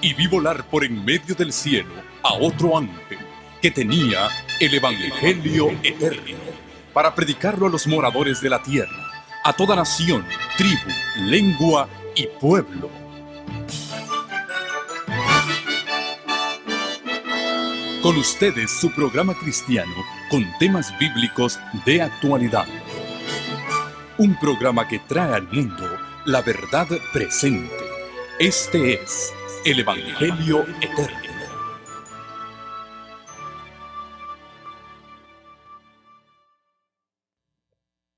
y vi volar por en medio del cielo a otro ángel que tenía el Evangelio eterno para predicarlo a los moradores de la tierra, a toda nación, tribu, lengua y pueblo. Con ustedes su programa cristiano con temas bíblicos de actualidad. Un programa que trae al mundo la verdad presente. Este es el Evangelio eterno.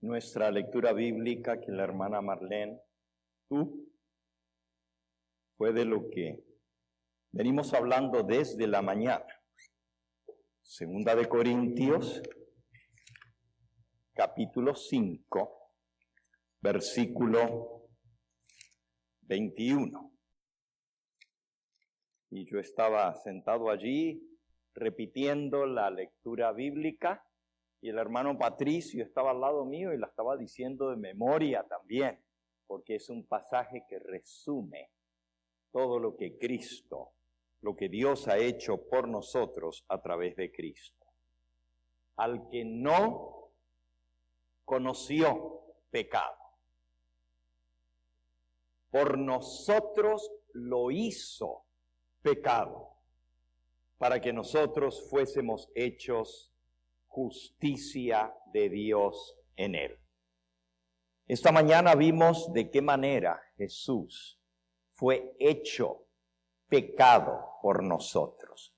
Nuestra lectura bíblica que la hermana Marlene fue de lo que venimos hablando desde la mañana. Segunda de Corintios, capítulo 5, versículo 21. Y yo estaba sentado allí repitiendo la lectura bíblica y el hermano Patricio estaba al lado mío y la estaba diciendo de memoria también, porque es un pasaje que resume todo lo que Cristo, lo que Dios ha hecho por nosotros a través de Cristo. Al que no conoció pecado, por nosotros lo hizo pecado, para que nosotros fuésemos hechos justicia de Dios en él. Esta mañana vimos de qué manera Jesús fue hecho pecado por nosotros.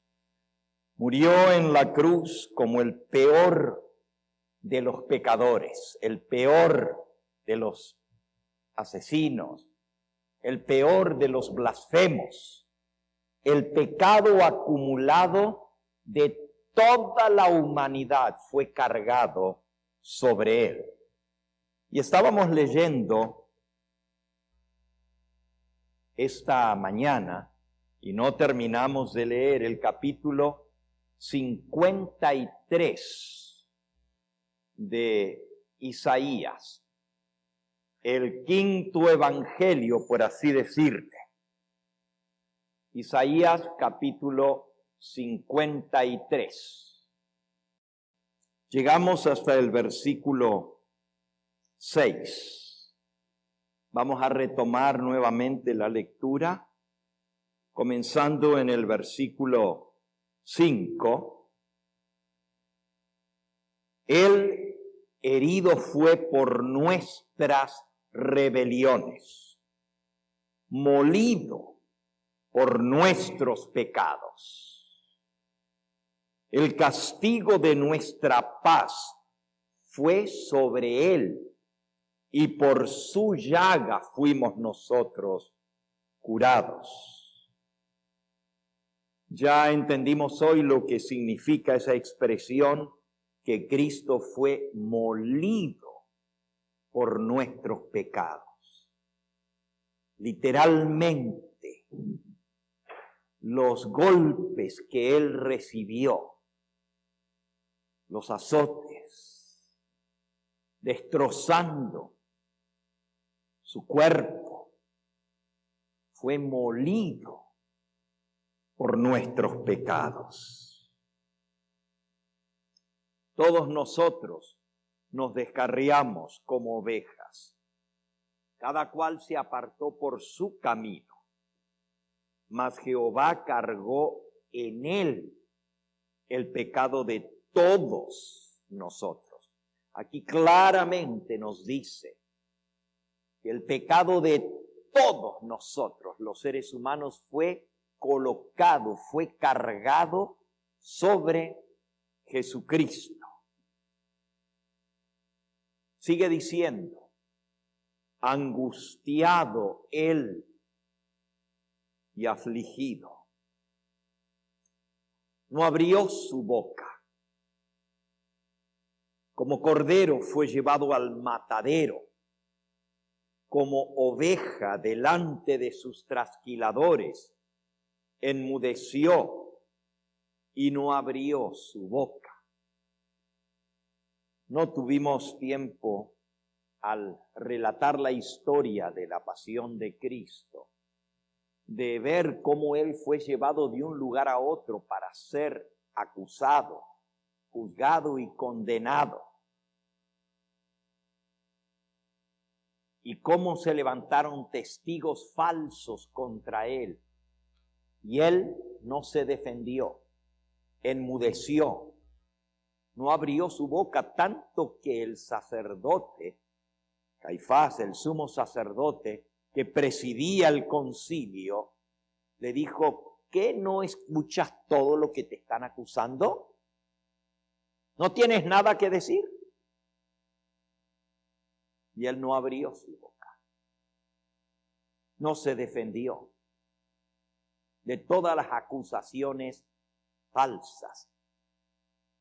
Murió en la cruz como el peor de los pecadores, el peor de los asesinos, el peor de los blasfemos, el pecado acumulado de toda la humanidad fue cargado sobre él. Y estábamos leyendo esta mañana y no terminamos de leer el capítulo 53 de Isaías, el quinto evangelio, por así decirte. Isaías capítulo 53. Llegamos hasta el versículo 6. Vamos a retomar nuevamente la lectura, comenzando en el versículo 5. Él herido fue por nuestras rebeliones, molido por nuestros pecados. El castigo de nuestra paz fue sobre él, y por su llaga fuimos nosotros curados. Ya entendimos hoy lo que significa esa expresión, que Cristo fue molido por nuestros pecados. Literalmente, los golpes que él recibió, los azotes, destrozando su cuerpo, fue molido por nuestros pecados. Todos nosotros nos descarriamos como ovejas. Cada cual se apartó por su camino, mas Jehová cargó en él el pecado de todos nosotros. Aquí claramente nos dice que el pecado de todos nosotros, los seres humanos, fue colocado, fue cargado sobre Jesucristo. Sigue diciendo, angustiado él y afligido, no abrió su boca. Como cordero fue llevado al matadero, como oveja delante de sus trasquiladores, enmudeció y no abrió su boca. No tuvimos tiempo al relatar la historia de la pasión de Cristo de ver cómo él fue llevado de un lugar a otro para ser acusado, juzgado y condenado. Y cómo se levantaron testigos falsos contra él. Y él no se defendió, enmudeció, no abrió su boca, tanto que el sacerdote, Caifás, el sumo sacerdote, que presidía el concilio, le dijo: ¿qué no escuchas todo lo que te están acusando? ¿No tienes nada que decir? Y él no abrió su boca, no se defendió de todas las acusaciones falsas.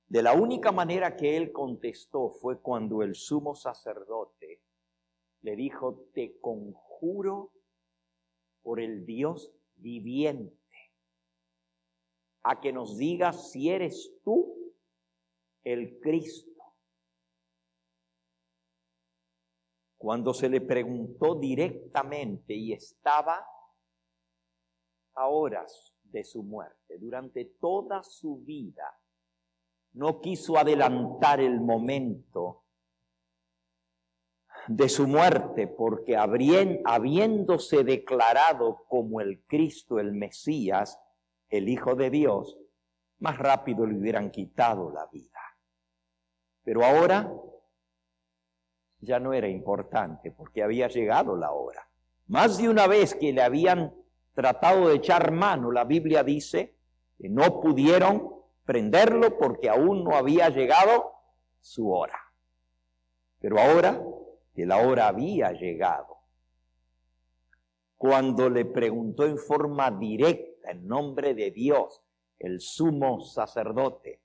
De la única manera que él contestó fue cuando el sumo sacerdote le dijo: te conjuro por el Dios viviente a que nos digas si eres tú el Cristo. Cuando se le preguntó directamente y estaba a horas de su muerte, durante toda su vida, no quiso adelantar el momento de su muerte, porque habiéndose declarado como el Cristo, el Mesías, el Hijo de Dios, más rápido le hubieran quitado la vida. Pero ahora ya no era importante, porque había llegado la hora. Más de una vez que le habían tratado de echar mano, la Biblia dice que no pudieron prenderlo porque aún no había llegado su hora. Pero ahora que la hora había llegado, cuando le preguntó en forma directa, en nombre de Dios, el sumo sacerdote: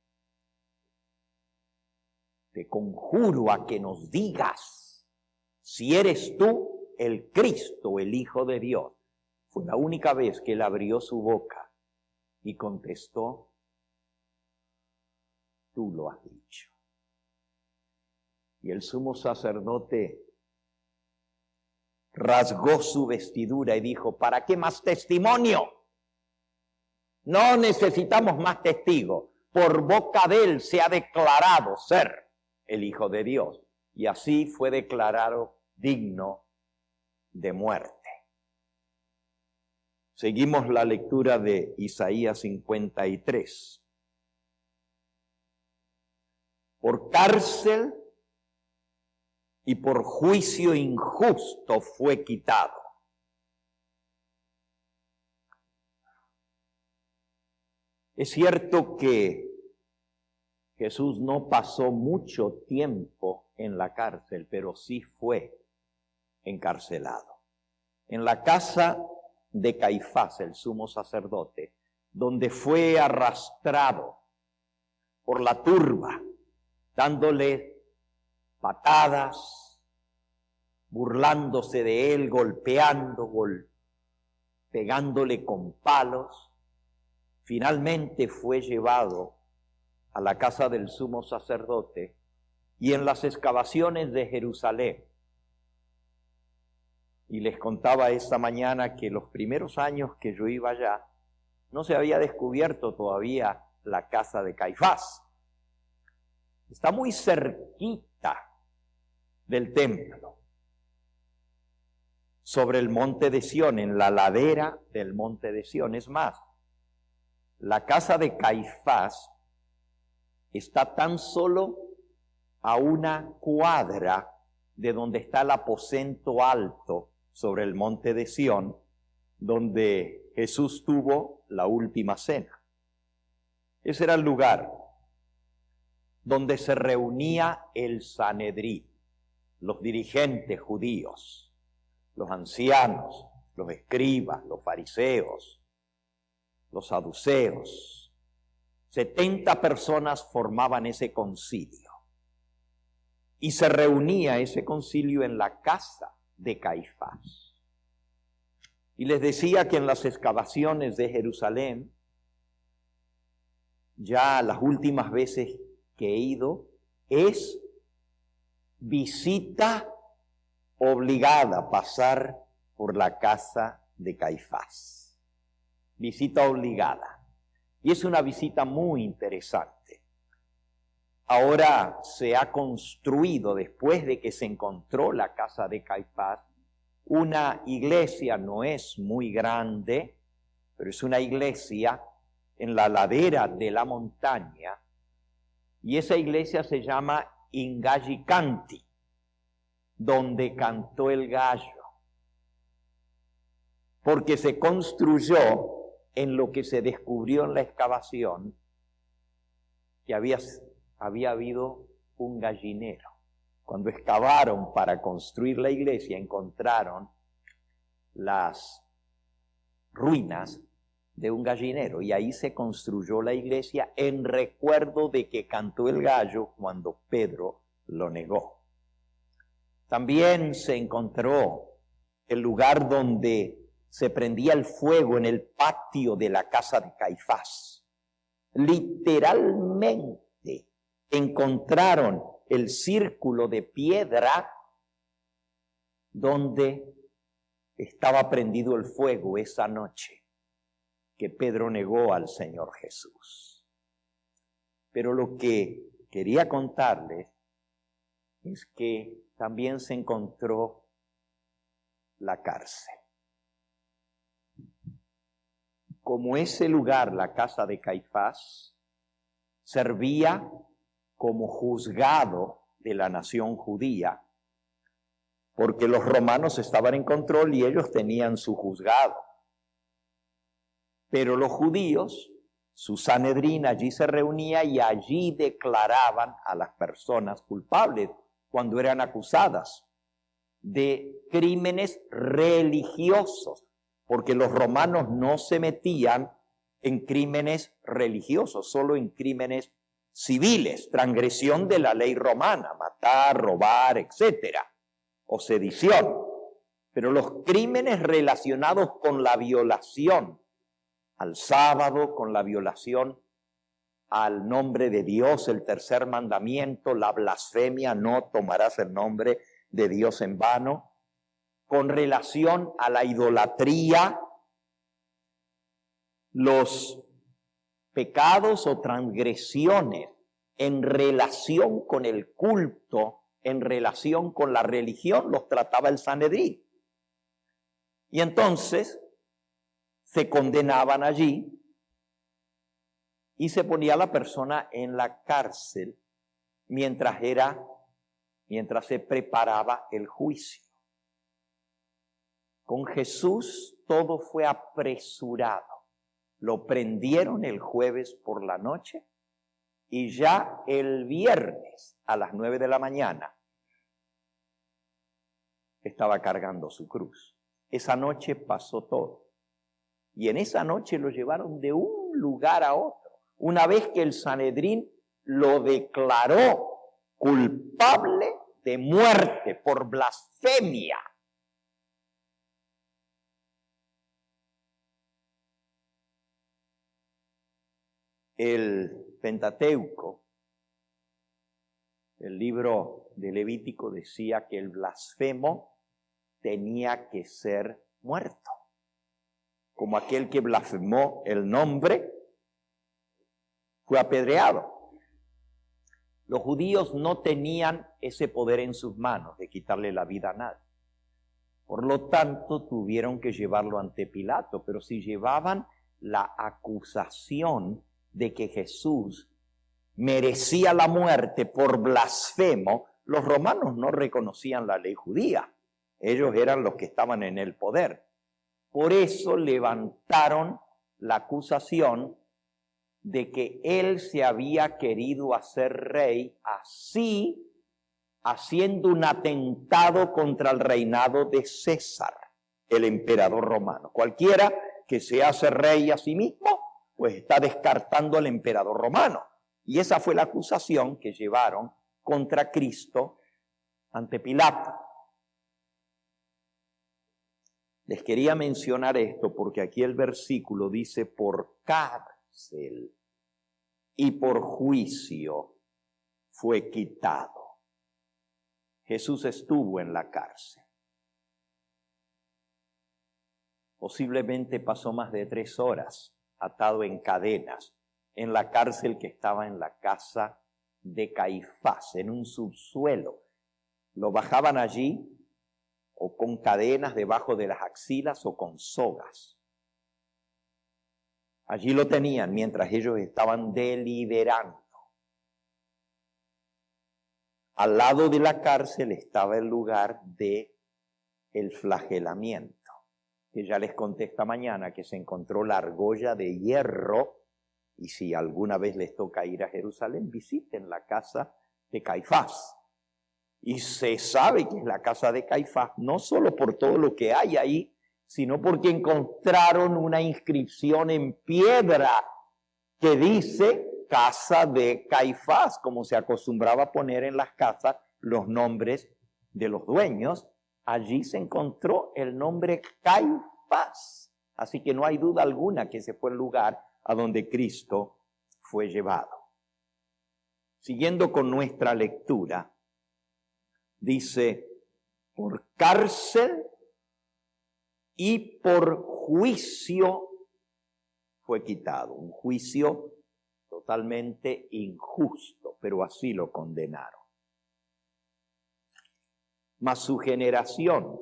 te conjuro a que nos digas si eres tú el Cristo, el Hijo de Dios. Fue la única vez que él abrió su boca y contestó: tú lo has dicho. Y el sumo sacerdote rasgó su vestidura y dijo: ¿para qué más testimonio? No necesitamos más testigos. Por boca de él se ha declarado ser el Hijo de Dios. Y así fue declarado digno de muerte. Seguimos la lectura de Isaías 53. Por cárcel y por juicio injusto fue quitado. Es cierto que Jesús no pasó mucho tiempo en la cárcel, pero sí fue encarcelado. En la casa de Caifás, el sumo sacerdote, donde fue arrastrado por la turba, dándole patadas, burlándose de él, pegándole con palos. Finalmente fue llevado a la casa del sumo sacerdote, y en las excavaciones de Jerusalén, y les contaba esta mañana que los primeros años que yo iba allá, no se había descubierto todavía la casa de Caifás. Está muy cerquita del templo, sobre el monte de Sión, en la ladera del monte de Sión. Es más, la casa de Caifás está tan solo a una cuadra de donde está el aposento alto sobre el monte de Sión, donde Jesús tuvo la última cena. Ese era el lugar donde se reunía el Sanedrín, los dirigentes judíos, los ancianos, los escribas, los fariseos, los saduceos. 70 personas formaban ese concilio. Y se reunía ese concilio en la casa de Caifás. Y les decía que en las excavaciones de Jerusalén, ya las últimas veces que he ido, es visita obligada pasar por la casa de Caifás. visita obligada. Y es una visita muy interesante. Ahora se ha construido, después de que se encontró la casa de Caifás, una iglesia, no es muy grande, pero es una iglesia en la ladera de la montaña, y esa iglesia se llama Ingallicanti, donde cantó el gallo, porque se construyó en lo que se descubrió en la excavación, que había habido un gallinero. Cuando excavaron para construir la iglesia, encontraron las ruinas de un gallinero, y ahí se construyó la iglesia en recuerdo de que cantó el gallo cuando Pedro lo negó. También se encontró el lugar donde se prendía el fuego en el patio de la casa de Caifás. Literalmente encontraron el círculo de piedra donde estaba prendido el fuego esa noche que Pedro negó al Señor Jesús. Pero lo que quería contarles es que también se encontró la cárcel. Como ese lugar, la casa de Caifás, servía como juzgado de la nación judía, porque los romanos estaban en control y ellos tenían su juzgado. Pero los judíos, su Sanedrín allí se reunía y allí declaraban a las personas culpables cuando eran acusadas de crímenes religiosos, porque los romanos no se metían en crímenes religiosos, solo en crímenes civiles, transgresión de la ley romana, matar, robar, etcétera, o sedición. Pero los crímenes relacionados con la violación al sábado, con la violación al nombre de Dios, el tercer mandamiento, la blasfemia, no tomarás el nombre de Dios en vano, con relación a la idolatría, los pecados o transgresiones en relación con el culto, en relación con la religión, los trataba el Sanedrín. Y entonces se condenaban allí y se ponía a la persona en la cárcel mientras se preparaba el juicio. Con Jesús todo fue apresurado. Lo prendieron el jueves por la noche y ya el viernes a las 9 de la mañana estaba cargando su cruz. Esa noche pasó todo. Y en esa noche lo llevaron de un lugar a otro. Una vez que el Sanedrín lo declaró culpable de muerte por blasfemia. El Pentateuco, el libro de Levítico, decía que el blasfemo tenía que ser muerto. Como aquel que blasfemó el nombre, fue apedreado. Los judíos no tenían ese poder en sus manos de quitarle la vida a nadie. Por lo tanto, tuvieron que llevarlo ante Pilato, pero si llevaban la acusación de que Jesús merecía la muerte por blasfemo, los romanos no reconocían la ley judía. Ellos eran los que estaban en el poder. Por eso levantaron la acusación de que él se había querido hacer rey, así haciendo un atentado contra el reinado de César, el emperador romano. Cualquiera que se hace rey a sí mismo, pues está descartando al emperador romano. Y esa fue la acusación que llevaron contra Cristo ante Pilato. Les quería mencionar esto porque aquí el versículo dice por cárcel y por juicio fue quitado. Jesús estuvo en la cárcel. Posiblemente pasó más de 3 horas atado en cadenas en la cárcel que estaba en la casa de Caifás, en un subsuelo. Lo bajaban allí o con cadenas debajo de las axilas o con sogas. Allí lo tenían mientras ellos estaban deliberando. Al lado de la cárcel estaba el lugar de el flagelamiento, que ya les conté esta mañana que se encontró la argolla de hierro, y si alguna vez les toca ir a Jerusalén, visiten la casa de Caifás. Y se sabe que es la casa de Caifás, no solo por todo lo que hay ahí, sino porque encontraron una inscripción en piedra que dice casa de Caifás, como se acostumbraba a poner en las casas los nombres de los dueños. Allí se encontró el nombre Caifás. Así que no hay duda alguna que ese fue el lugar a donde Cristo fue llevado. Siguiendo con nuestra lectura, dice, por cárcel y por juicio fue quitado. Un juicio totalmente injusto, pero así lo condenaron. Mas su generación,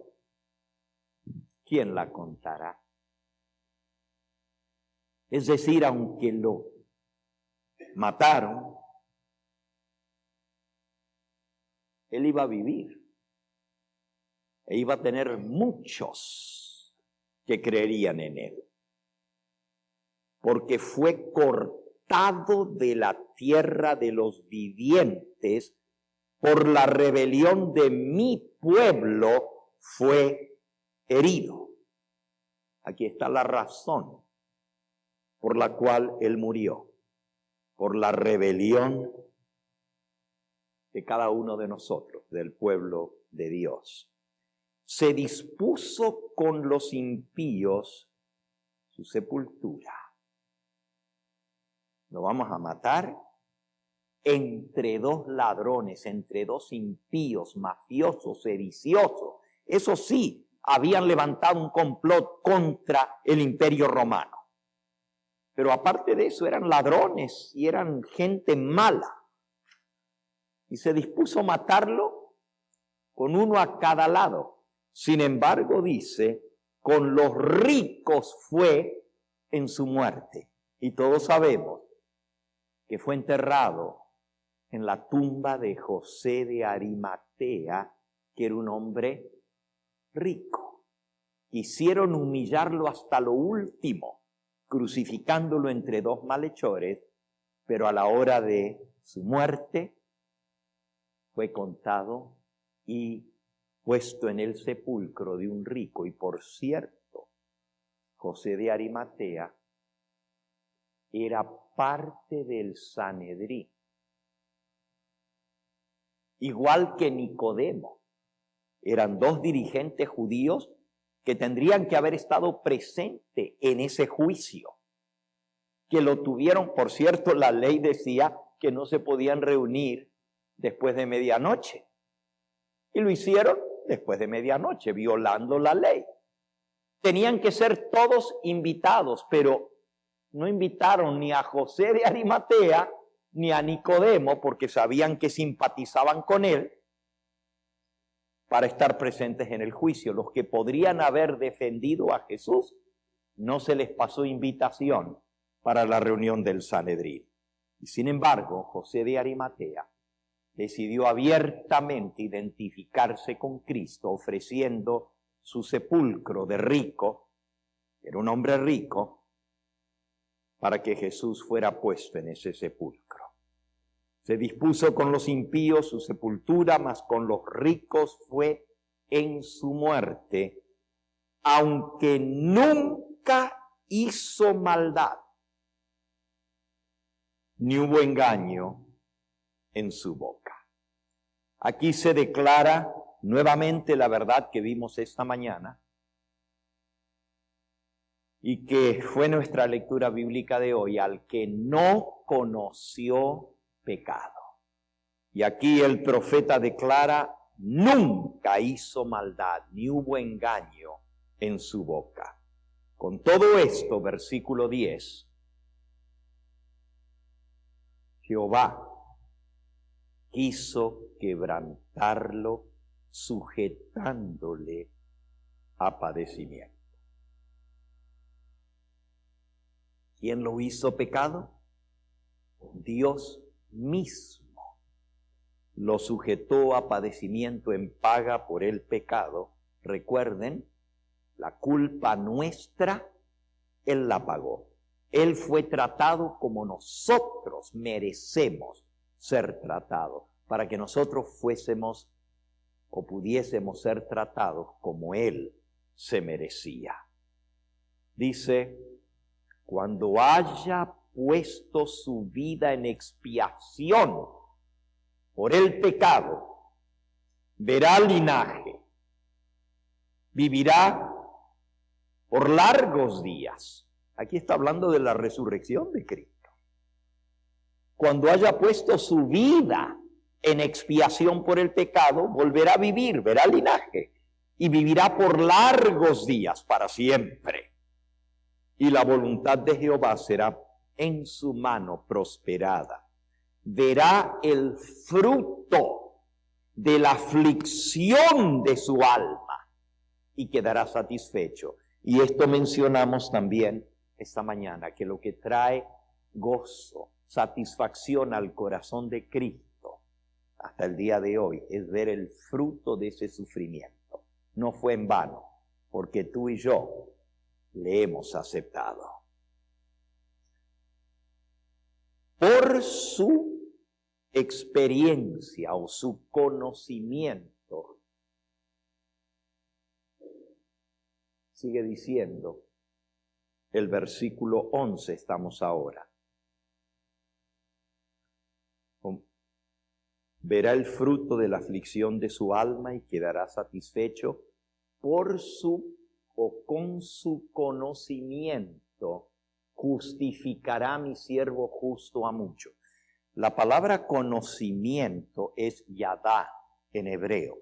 ¿quién la contará? Es decir, aunque lo mataron, él iba a vivir e iba a tener muchos que creerían en él, porque fue cortado de la tierra de los vivientes por la rebelión de mi pueblo, fue herido. Aquí está la razón por la cual él murió, por la rebelión de cada uno de nosotros, del pueblo de Dios. Se dispuso con los impíos su sepultura. Lo vamos a matar entre 2 ladrones, entre 2 impíos, mafiosos, sediciosos. Eso sí, habían levantado un complot contra el Imperio Romano. Pero aparte de eso, eran ladrones y eran gente mala. Y se dispuso a matarlo con uno a cada lado. Sin embargo, dice, con los ricos fue en su muerte. Y todos sabemos que fue enterrado en la tumba de José de Arimatea, que era un hombre rico. Quisieron humillarlo hasta lo último, crucificándolo entre 2 malhechores, pero a la hora de su muerte fue contado y puesto en el sepulcro de un rico. Y por cierto, José de Arimatea era parte del Sanedrín, igual que Nicodemo. Eran 2 dirigentes judíos que tendrían que haber estado presentes en ese juicio, que lo tuvieron. Por cierto, la ley decía que no se podían reunir después de medianoche, y lo hicieron después de medianoche, violando la ley. Tenían que ser todos invitados, pero no invitaron ni a José de Arimatea ni a Nicodemo, porque sabían que simpatizaban con él, para estar presentes en el juicio. Los que podrían haber defendido a Jesús, no se les pasó invitación para la reunión del Sanedrín. Y sin embargo, José de Arimatea decidió abiertamente identificarse con Cristo, ofreciendo su sepulcro de rico, era un hombre rico, para que Jesús fuera puesto en ese sepulcro. Se dispuso con los impíos su sepultura, mas con los ricos fue en su muerte, aunque nunca hizo maldad, ni hubo engaño en su boca. Aquí se declara nuevamente la verdad que vimos esta mañana y que fue nuestra lectura bíblica de hoy: al que no conoció pecado. Y aquí el profeta declara: nunca hizo maldad, ni hubo engaño en su boca. Con todo esto, versículo 10, Jehová quiso quebrantarlo, sujetándole a padecimiento. ¿Quién lo hizo pecado? Dios mismo lo sujetó a padecimiento en paga por el pecado. Recuerden, la culpa nuestra, Él la pagó. Él fue tratado como nosotros merecemos ser tratados, para que nosotros fuésemos o pudiésemos ser tratados como Él se merecía. Dice, cuando haya puesto su vida en expiación por el pecado, verá linaje, vivirá por largos días. Aquí está hablando de la resurrección de Cristo. Cuando haya puesto su vida en expiación por el pecado, volverá a vivir, verá linaje, y vivirá por largos días para siempre. Y la voluntad de Jehová será en su mano prosperada. Verá el fruto de la aflicción de su alma y quedará satisfecho. Y esto mencionamos también esta mañana, que lo que trae gozo, satisfacción al corazón de Cristo hasta el día de hoy es ver el fruto de ese sufrimiento. No fue en vano, porque tú y yo le hemos aceptado. Por su experiencia o su conocimiento, sigue diciendo el versículo 11, estamos ahora. Verá el fruto de la aflicción de su alma y quedará satisfecho por su o con su conocimiento. Justificará mi siervo justo a muchos. La palabra conocimiento es yadá en hebreo.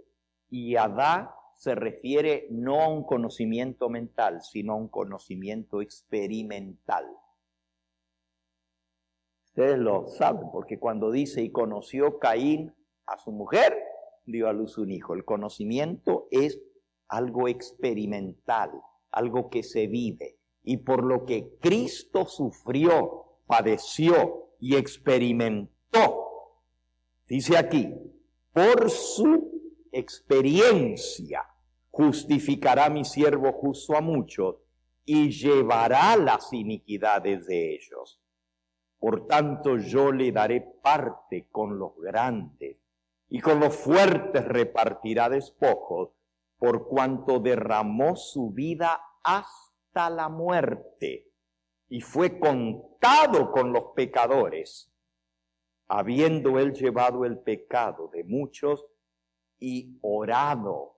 Y yadá se refiere no a un conocimiento mental, sino a un conocimiento experimental. Ustedes lo saben, porque cuando dice, y conoció Caín a su mujer, dio a luz un hijo. El conocimiento es algo experimental, algo que se vive. Y por lo que Cristo sufrió, padeció y experimentó, dice aquí, por su experiencia justificará mi siervo justo a muchos y llevará las iniquidades de ellos. Por tanto yo le daré parte con los grandes y con los fuertes repartirá despojos, por cuanto derramó su vida hasta la muerte y fue contado con los pecadores, habiendo él llevado el pecado de muchos y orado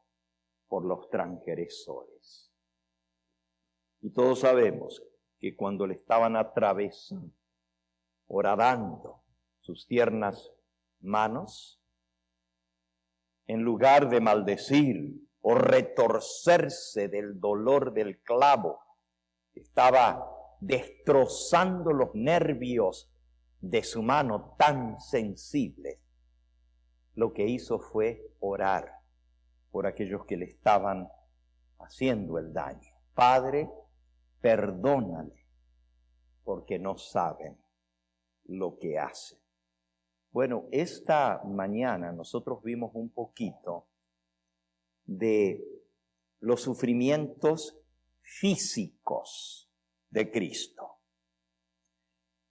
por los transgresores. Y todos sabemos que cuando le estaban atravesando, horadando sus tiernas manos, en lugar de maldecir o retorcerse del dolor del clavo, estaba destrozando los nervios de su mano tan sensibles. Lo que hizo fue orar por aquellos que le estaban haciendo el daño. Padre, perdónale, porque no saben lo que hacen. Bueno, esta mañana nosotros vimos un poquito de los sufrimientos físicos de Cristo.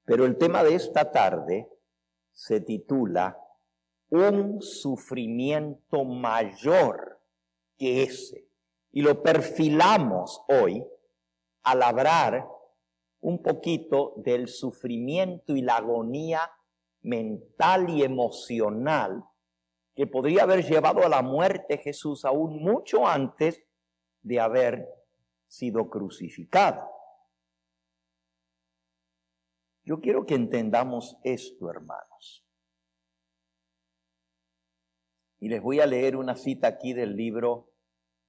Pero el tema de esta tarde se titula Un sufrimiento mayor que ese. Y lo perfilamos hoy al hablar un poquito del sufrimiento y la agonía mental y emocional que podría haber llevado a la muerte Jesús aún mucho antes de haber sido crucificado. Yo quiero que entendamos esto, hermanos. Y les voy a leer una cita aquí del libro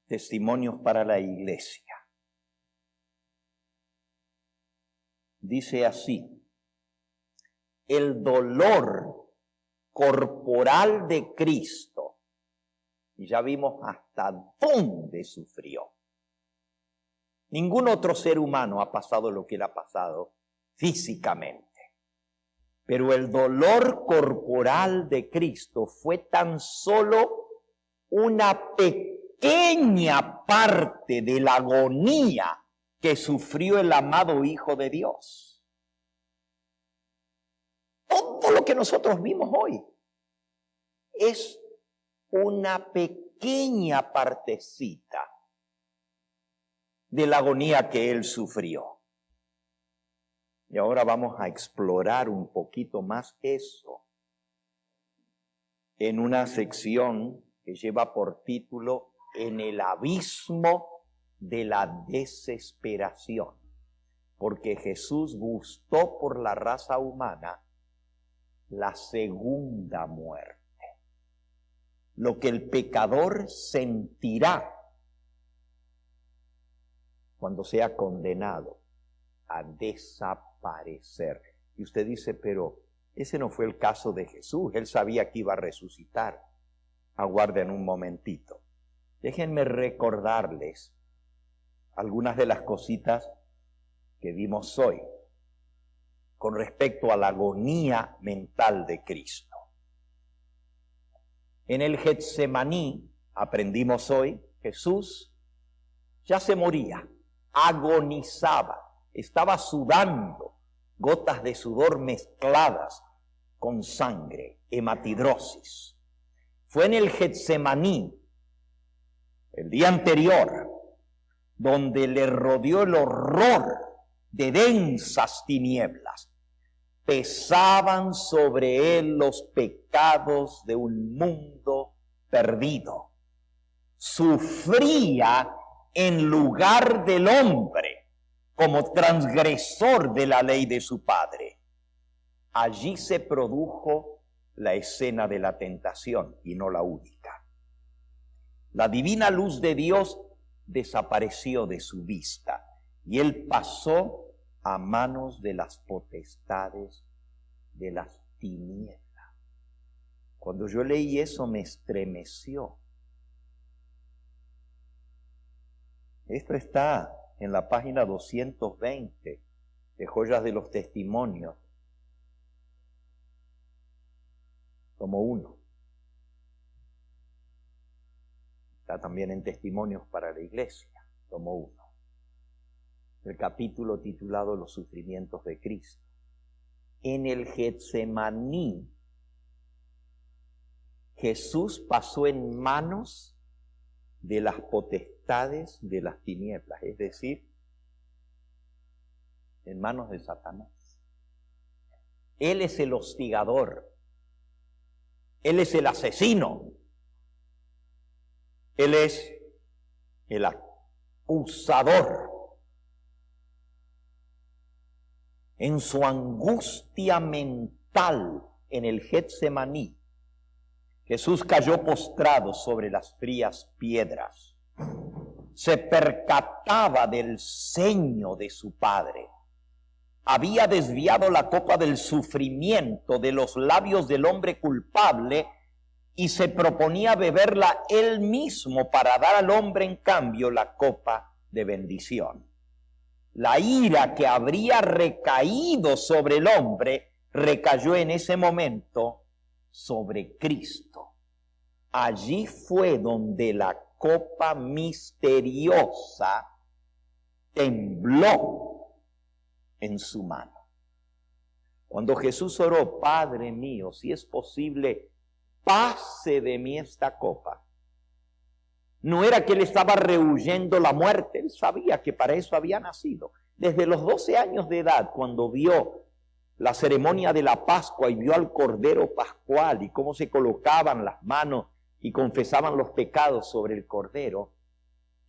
Testimonios para la Iglesia. dice así: el dolor corporal de Cristo, y ya vimos hasta dónde sufrió. Ningún otro ser humano ha pasado lo que él ha pasado físicamente. Pero el dolor corporal de Cristo fue tan solo una pequeña parte de la agonía que sufrió el amado Hijo de Dios. Todo lo que nosotros vimos hoy es una pequeña partecita de la agonía que él sufrió. Y ahora vamos a explorar un poquito más eso en una sección que lleva por título En el abismo de la desesperación. Porque Jesús gustó por la raza humana la segunda muerte. Lo que el pecador sentirá cuando sea condenado a desaparecer. Y usted dice, pero ese no fue el caso de Jesús. Él sabía que iba a resucitar. Aguarden un momentito. Déjenme recordarles algunas de las cositas que vimos hoy con respecto a la agonía mental de Cristo. En el Getsemaní, aprendimos hoy, Jesús ya se moría, agonizaba, estaba sudando, gotas de sudor mezcladas con sangre, hematidrosis. Fue en el Getsemaní, el día anterior, donde le rodeó el horror de densas tinieblas. Pesaban sobre él los pecados de un mundo perdido. Sufría en lugar del hombre, como transgresor de la ley de su padre. Allí se produjo la escena de la tentación, y no la única. La divina luz de Dios desapareció de su vista, y él pasó a manos de las potestades de las tinieblas. Cuando yo leí eso me estremeció. Esto está en la página 220 de Joyas de los Testimonios, tomo 1. Está también en Testimonios para la Iglesia, tomo 1. El capítulo titulado Los sufrimientos de Cristo. En el Getsemaní, Jesús pasó en manos de las potestades de las tinieblas, es decir, en manos de Satanás. Él es el hostigador, él es el asesino, él es el acusador. En su angustia mental en el Getsemaní, Jesús cayó postrado sobre las frías piedras. Se percataba del ceño de su Padre. Había desviado la copa del sufrimiento de los labios del hombre culpable y se proponía beberla él mismo para dar al hombre en cambio la copa de bendición. La ira que habría recaído sobre el hombre recayó en ese momento sobre Cristo. Allí fue donde la copa misteriosa tembló en su mano. Cuando Jesús oró, Padre mío, si es posible, pase de mí esta copa. No era que él estaba rehuyendo la muerte, él sabía que para eso había nacido. Desde los 12 años de edad, cuando vio la ceremonia de la Pascua y vio al Cordero Pascual y cómo se colocaban las manos y confesaban los pecados sobre el Cordero,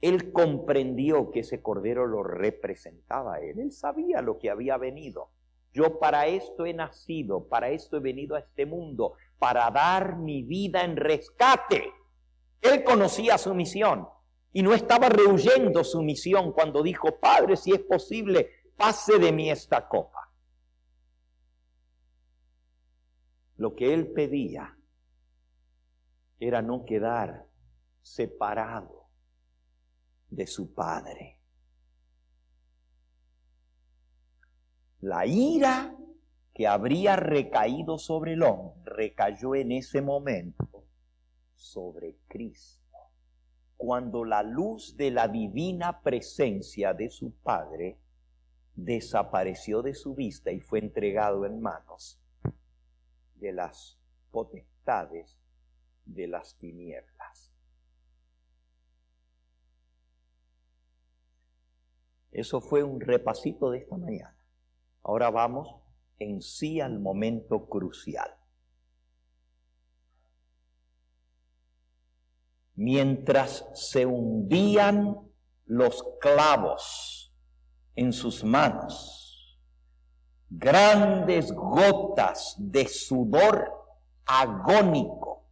él comprendió que ese Cordero lo representaba a él. Él sabía lo que había venido. Yo para esto he nacido, para esto he venido a este mundo, para dar mi vida en rescate. Él conocía su misión y no estaba rehuyendo su misión cuando dijo, Padre, si es posible, pase de mí esta copa. Lo que él pedía era no quedar separado de su Padre. La ira que habría recaído sobre el hombre recayó en ese momento sobre Cristo, cuando la luz de la divina presencia de su Padre desapareció de su vista y fue entregado en manos de las potestades de las tinieblas. Eso fue un repasito de esta mañana. Ahora vamos en sí al momento crucial. Mientras se hundían los clavos en sus manos, grandes gotas de sudor agónico,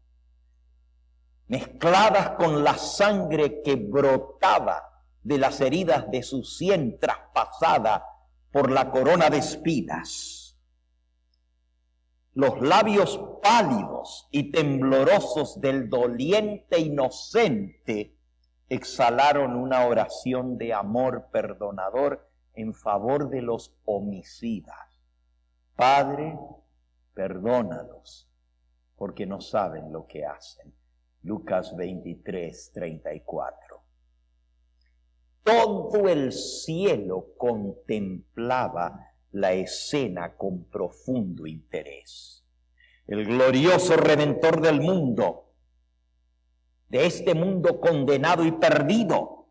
mezcladas con la sangre que brotaba de las heridas de su sien traspasada por la corona de espinas, los labios pálidos y temblorosos del doliente inocente exhalaron una oración de amor perdonador en favor de los homicidas. Padre, perdónalos, porque no saben lo que hacen. Lucas 23:34. Todo el cielo contemplaba la escena con profundo interés. El glorioso Redentor del mundo, de este mundo condenado y perdido,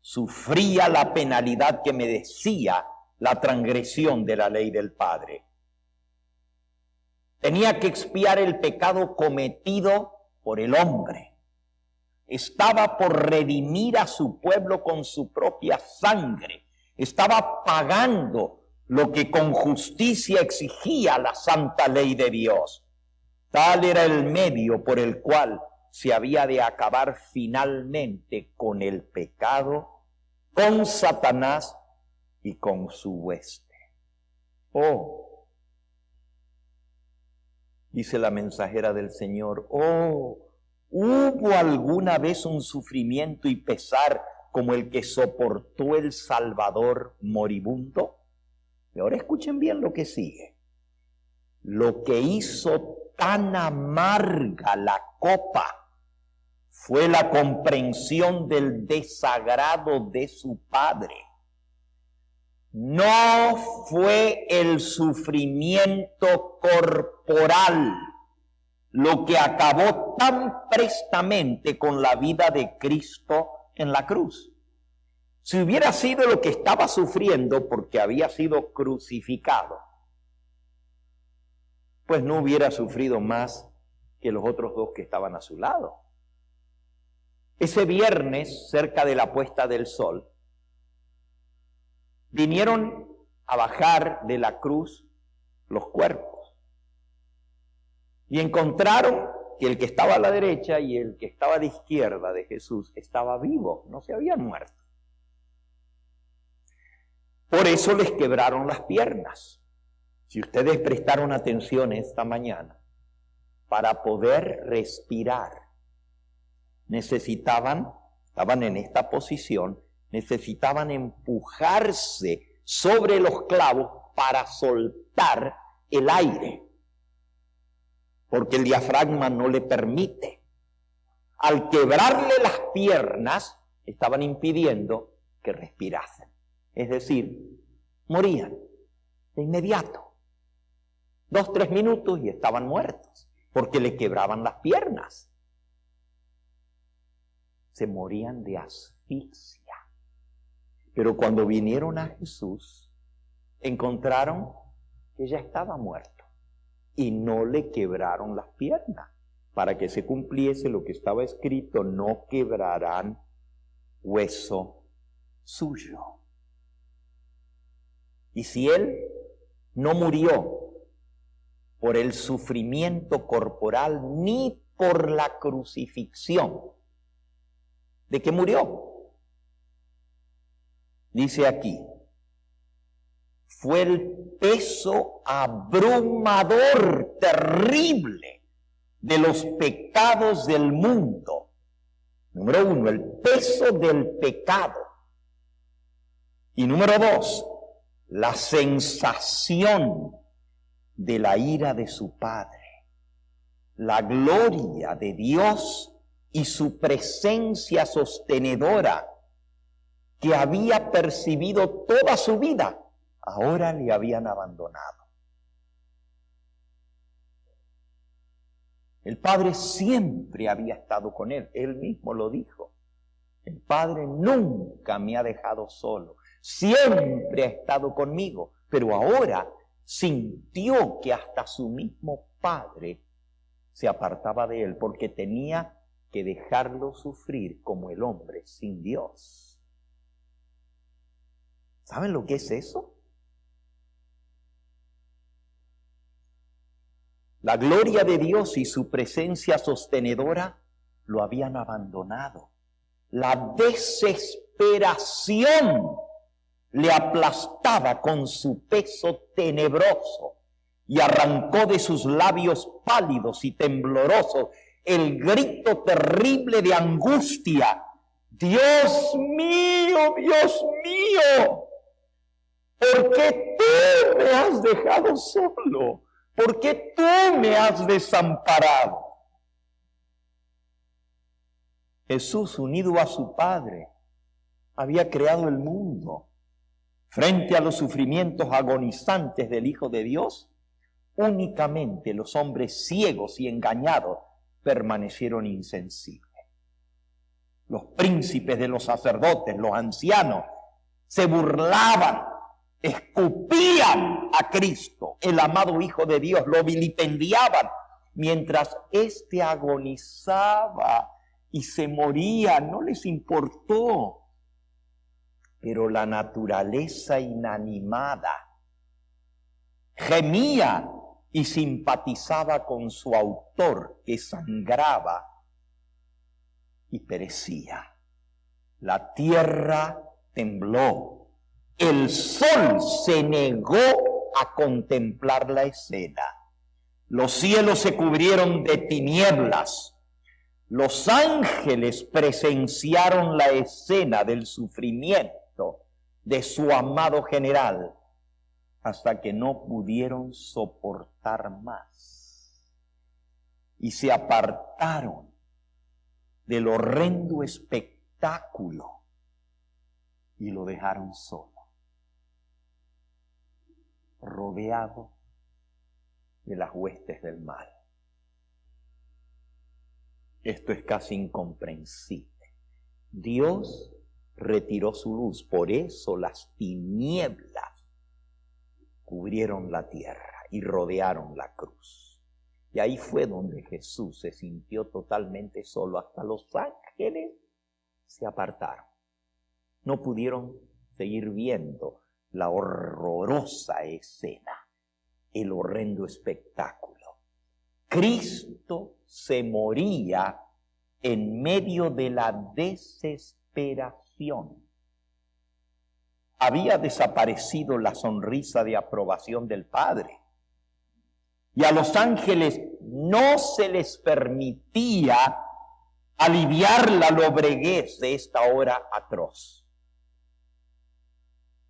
sufría la penalidad que merecía la transgresión de la ley del Padre. Tenía que expiar el pecado cometido por el hombre. Estaba por redimir a su pueblo con su propia sangre. Estaba pagando lo que con justicia exigía la santa ley de Dios. Tal era el medio por el cual se había de acabar finalmente con el pecado, con Satanás y con su hueste. Oh, dice la mensajera del Señor, oh, ¿hubo alguna vez un sufrimiento y pesar como el que soportó el Salvador moribundo? Y ahora escuchen bien lo que sigue. Lo que hizo tan amarga la copa fue la comprensión del desagrado de su Padre. No fue el sufrimiento corporal lo que acabó tan prestamente con la vida de Cristo en la cruz. Si hubiera sido lo que estaba sufriendo porque había sido crucificado, pues no hubiera sufrido más que los otros dos que estaban a su lado. Ese viernes, cerca de la puesta del sol, vinieron a bajar de la cruz los cuerpos y encontraron que el que estaba a la derecha y el que estaba a la izquierda de Jesús estaba vivo, no se habían muerto. Por eso les quebraron las piernas. Si ustedes prestaron atención esta mañana, para poder respirar, estaban en esta posición, necesitaban empujarse sobre los clavos para soltar el aire, porque el diafragma no le permite. Al quebrarle las piernas, estaban impidiendo que respirasen. Es decir, morían de inmediato. 2-3 minutos y estaban muertos, porque le quebraban las piernas. Se morían de asfixia. Pero cuando vinieron a Jesús, encontraron que ya estaba muerto y no le quebraron las piernas, para que se cumpliese lo que estaba escrito: no quebrarán hueso suyo. Y si él no murió por el sufrimiento corporal ni por la crucifixión, ¿de qué murió? Dice aquí, fue el peso abrumador, terrible, de los pecados del mundo. Número 1, el peso del pecado. Y número 2, la sensación de la ira de su Padre. La gloria de Dios y su presencia sostenedora que había percibido toda su vida, ahora le habían abandonado. El Padre siempre había estado con él. Él mismo lo dijo. El Padre nunca me ha dejado solo. Siempre ha estado conmigo. Pero ahora sintió que hasta su mismo Padre se apartaba de él porque tenía que dejarlo sufrir como el hombre sin Dios. ¿Saben lo que es eso? La gloria de Dios y su presencia sostenedora lo habían abandonado. La desesperación le aplastaba con su peso tenebroso y arrancó de sus labios pálidos y temblorosos el grito terrible de angustia. Dios mío, ¿por qué tú me has dejado solo? ¿Por qué tú me has desamparado? Jesús, unido a su Padre, había creado el mundo. Frente a los sufrimientos agonizantes del Hijo de Dios, únicamente los hombres ciegos y engañados permanecieron insensibles. Los príncipes de los sacerdotes, los ancianos, se burlaban, escupían a Cristo, el amado Hijo de Dios, lo vilipendiaban, mientras éste agonizaba y se moría, no les importó. Pero la naturaleza inanimada gemía y simpatizaba con su autor, que sangraba y perecía. La tierra tembló. El sol se negó a contemplar la escena. Los cielos se cubrieron de tinieblas. Los ángeles presenciaron la escena del sufrimiento de su amado general hasta que no pudieron soportar más y se apartaron del horrendo espectáculo y lo dejaron solo, rodeado de las huestes del mal. Esto es casi incomprensible. Dios retiró su luz, por eso las tinieblas cubrieron la tierra y rodearon la cruz. Y ahí fue donde Jesús se sintió totalmente solo. Hasta los ángeles se apartaron. No pudieron seguir viendo la horrorosa escena, el horrendo espectáculo. Cristo se moría en medio de la desesperación. Había desaparecido la sonrisa de aprobación del Padre. Y a los ángeles no se les permitía aliviar la lobreguez de esta hora atroz.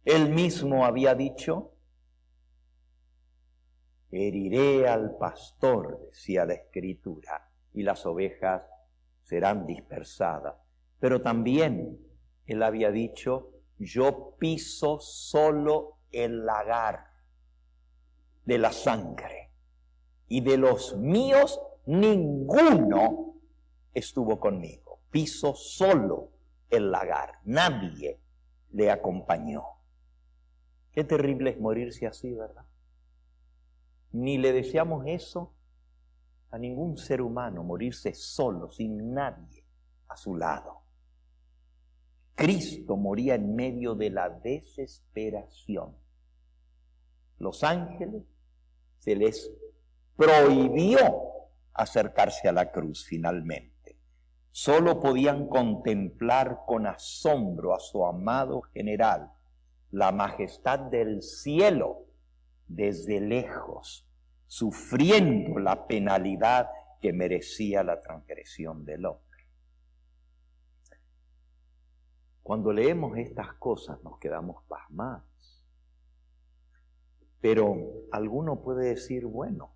Él mismo había dicho: heriré al pastor, decía la Escritura, y las ovejas serán dispersadas. Pero también él había dicho: yo piso solo el lagar de la sangre, y de los míos ninguno estuvo conmigo. Piso solo el lagar, nadie le acompañó. Qué terrible es morirse así, ¿verdad? Ni le deseamos eso a ningún ser humano, morirse solo, sin nadie a su lado. Cristo moría en medio de la desesperación. Los ángeles se les prohibió acercarse a la cruz finalmente. Solo podían contemplar con asombro a su amado general la majestad del cielo desde lejos, sufriendo la penalidad que merecía la transgresión del hombre. Cuando leemos estas cosas nos quedamos pasmados. Pero alguno puede decir, bueno,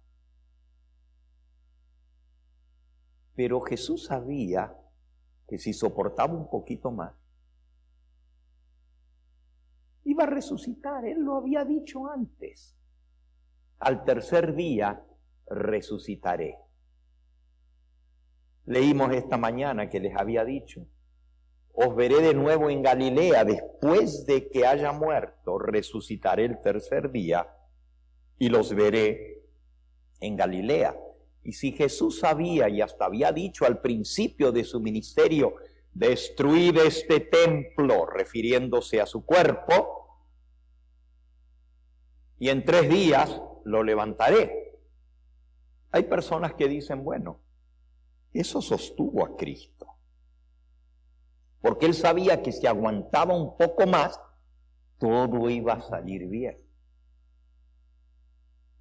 pero Jesús sabía que si soportaba un poquito más, iba a resucitar. Él lo había dicho antes. Al tercer día resucitaré. Leímos esta mañana que les había dicho, os veré de nuevo en Galilea, después de que haya muerto, resucitaré el tercer día y los veré en Galilea. Y si Jesús sabía y hasta había dicho al principio de su ministerio, destruid este templo, refiriéndose a su cuerpo, y en 3 días lo levantaré. Hay personas que dicen, bueno, eso sostuvo a Cristo, porque él sabía que si aguantaba un poco más, todo iba a salir bien.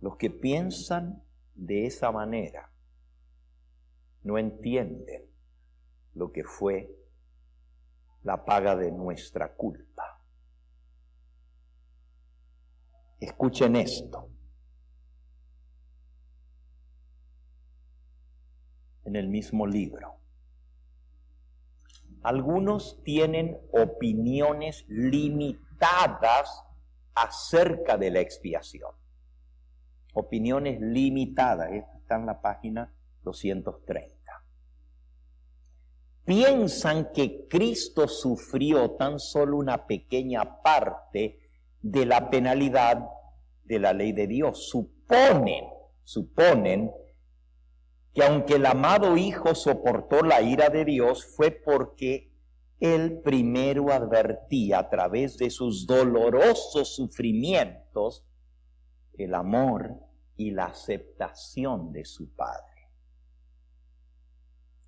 Los que piensan de esa manera no entienden lo que fue la paga de nuestra culpa. Escuchen esto. En el mismo libro. Algunos tienen opiniones limitadas acerca de la expiación. Opiniones limitadas. Esta está en la página 230. Piensan que Cristo sufrió tan solo una pequeña parte de la penalidad de la ley de Dios. Suponen que aunque el amado Hijo soportó la ira de Dios, fue porque Él primero advertía a través de sus dolorosos sufrimientos el amor y la aceptación de su Padre.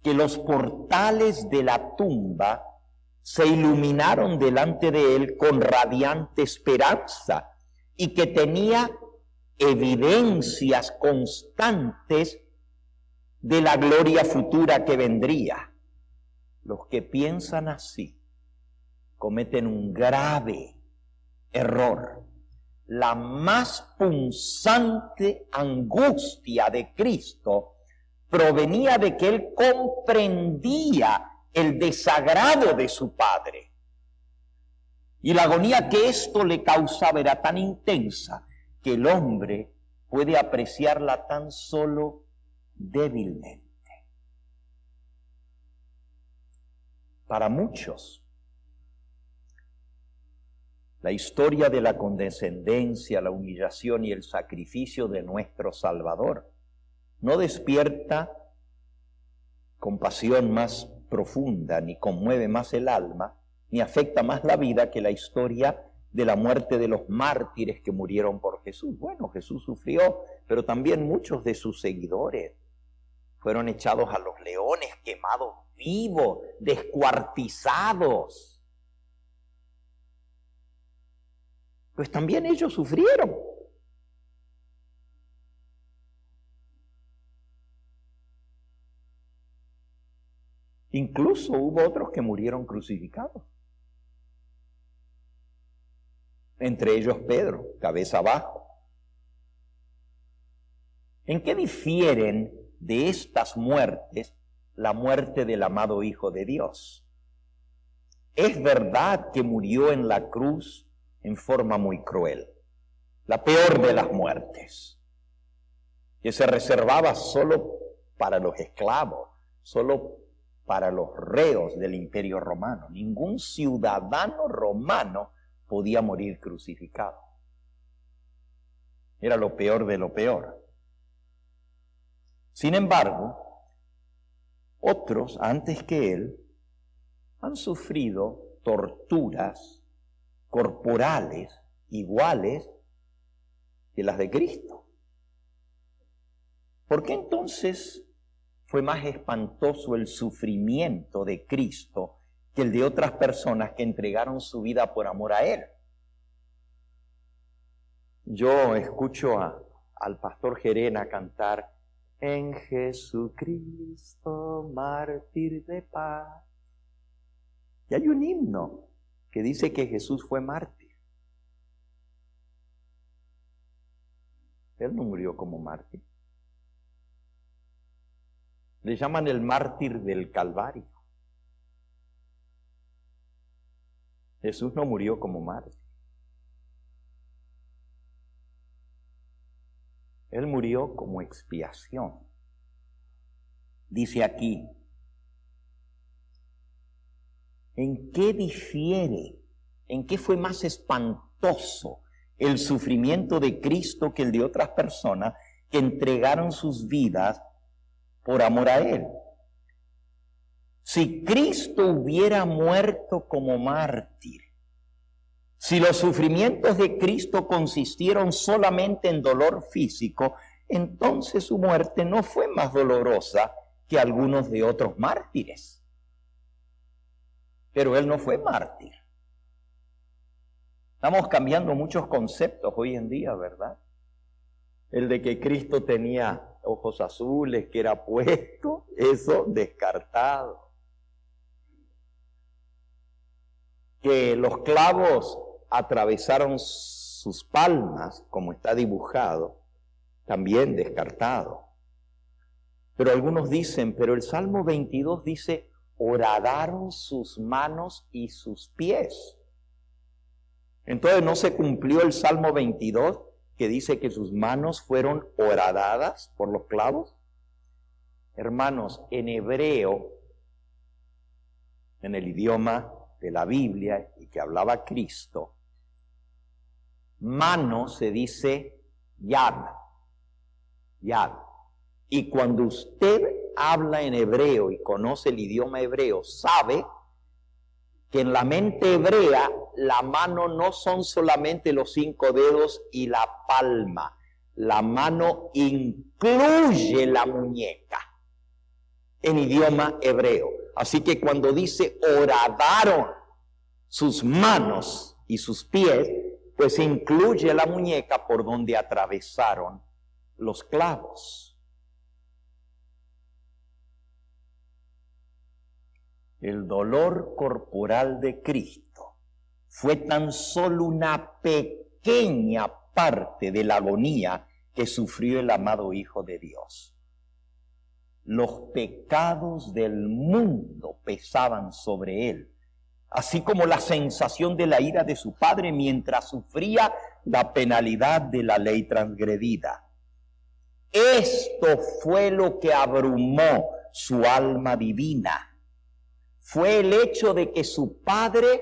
Que los portales de la tumba se iluminaron delante de Él con radiante esperanza y que tenía evidencias constantes de la gloria futura que vendría. Los que piensan así cometen un grave error. La más punzante angustia de Cristo provenía de que Él comprendía el desagrado de su Padre. Y la agonía que esto le causaba era tan intensa que el hombre puede apreciarla tan solo débilmente. Para muchos, la historia de la condescendencia, la humillación y el sacrificio de nuestro Salvador no despierta compasión más profunda, ni conmueve más el alma, ni afecta más la vida que la historia de la muerte de los mártires que murieron por Jesús. Bueno, Jesús sufrió, pero también muchos de sus seguidores fueron echados a los leones, quemados vivos, descuartizados. Pues también ellos sufrieron. Incluso hubo otros que murieron crucificados. Entre ellos Pedro, cabeza abajo. ¿En qué difieren de estas muertes la muerte del amado Hijo de Dios? Es verdad que murió en la cruz en forma muy cruel, la peor de las muertes, que se reservaba solo para los esclavos, solo para los reos del Imperio Romano. Ningún ciudadano romano podía morir crucificado. Era lo peor de lo peor. Sin embargo, otros antes que él han sufrido torturas corporales iguales que las de Cristo. ¿Por qué entonces fue más espantoso el sufrimiento de Cristo que el de otras personas que entregaron su vida por amor a Él? Yo escucho al pastor Gerena cantar en Jesucristo, mártir de paz. Y hay un himno que dice que Jesús fue mártir. Él no murió como mártir. Le llaman el mártir del Calvario. Jesús no murió como mártir. Él murió como expiación. Dice aquí, ¿en qué difiere? ¿En qué fue más espantoso el sufrimiento de Cristo que el de otras personas que entregaron sus vidas por amor a Él? Si Cristo hubiera muerto como mártir, si los sufrimientos de Cristo consistieron solamente en dolor físico, entonces su muerte no fue más dolorosa que algunos de otros mártires. Pero Él no fue mártir. Estamos cambiando muchos conceptos hoy en día, ¿verdad? El de que Cristo tenía ojos azules, que era puesto, eso descartado. Que los clavos atravesaron sus palmas, como está dibujado, también descartado. Pero algunos dicen, pero el Salmo 22 dice, horadaron sus manos y sus pies. Entonces no se cumplió el Salmo 22, que dice que sus manos fueron horadadas por los clavos. Hermanos, en hebreo, en el idioma de la Biblia y que hablaba Cristo, mano se dice yad, yad. Y cuando usted habla en hebreo y conoce el idioma hebreo, sabe que en la mente hebrea la mano no son solamente los 5 dedos y la palma. La mano incluye la muñeca en idioma hebreo. Así que cuando dice horadaron sus manos y sus pies, pues incluye la muñeca por donde atravesaron los clavos. El dolor corporal de Cristo fue tan solo una pequeña parte de la agonía que sufrió el amado Hijo de Dios. Los pecados del mundo pesaban sobre Él, así como la sensación de la ira de su Padre mientras sufría la penalidad de la ley transgredida. Esto fue lo que abrumó su alma divina. Fue el hecho de que su Padre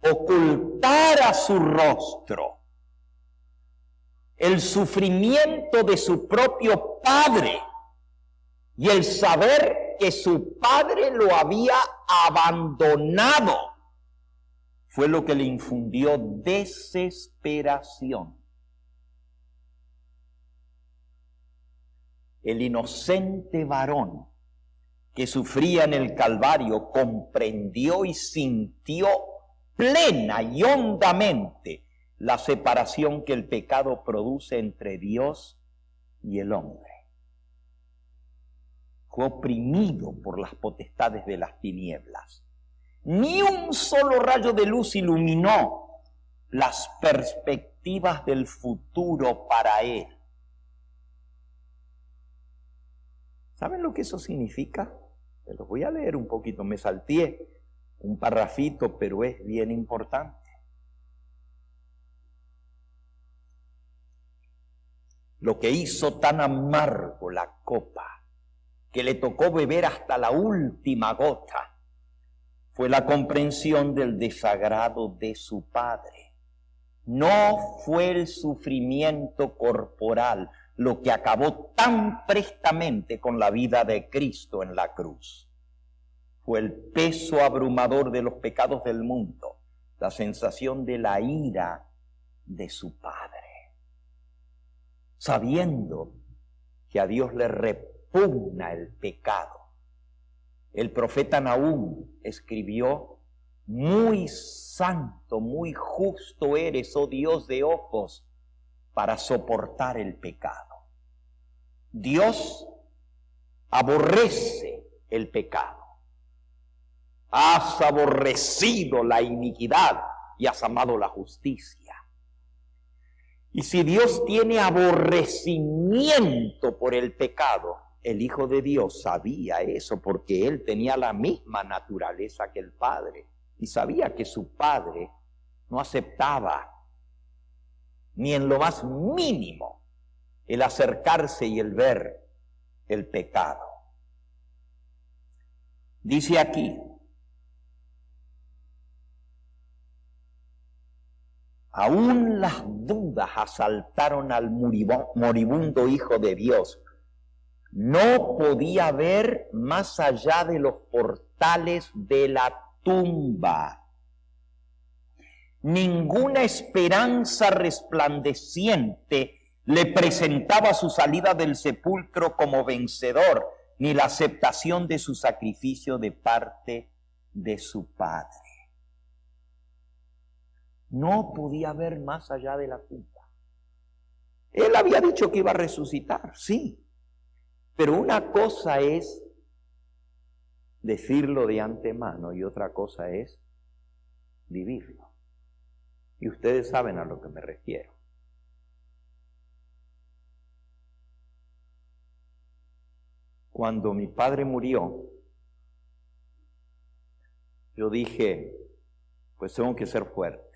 ocultara su rostro. El sufrimiento de su propio Padre y el saber que su Padre lo había abandonado fue lo que le infundió desesperación. El inocente varón que sufría en el Calvario comprendió y sintió plena y hondamente la separación que el pecado produce entre Dios y el hombre. Fue oprimido por las potestades de las tinieblas. Ni un solo rayo de luz iluminó las perspectivas del futuro para él. ¿Saben lo que eso significa? Se los voy a leer un poquito. Me salteé un parrafito, pero es bien importante. Lo que hizo tan amargo la copa, que le tocó beber hasta la última gota, fue la comprensión del desagrado de su Padre. No fue el sufrimiento corporal lo que acabó tan prestamente con la vida de Cristo en la cruz. Fue el peso abrumador de los pecados del mundo, la sensación de la ira de su Padre. Sabiendo que a Dios le repugna el pecado, el profeta Nahum escribió: muy santo, muy justo eres, oh Dios de ojos, para soportar el pecado. Dios aborrece el pecado. Has aborrecido la iniquidad y has amado la justicia. Y si Dios tiene aborrecimiento por el pecado, el Hijo de Dios sabía eso porque Él tenía la misma naturaleza que el Padre. Y sabía que su Padre no aceptaba ni en lo más mínimo el acercarse y el ver el pecado. Dice aquí, aún las dudas asaltaron al moribundo Hijo de Dios. No podía ver más allá de los portales de la tumba. Ninguna esperanza resplandeciente le presentaba su salida del sepulcro como vencedor, ni la aceptación de su sacrificio de parte de su Padre. No podía ver más allá de la tumba. Él había dicho que iba a resucitar, sí. Pero una cosa es decirlo de antemano y otra cosa es vivirlo. Y ustedes saben a lo que me refiero. Cuando mi padre murió, yo dije, pues tengo que ser fuerte.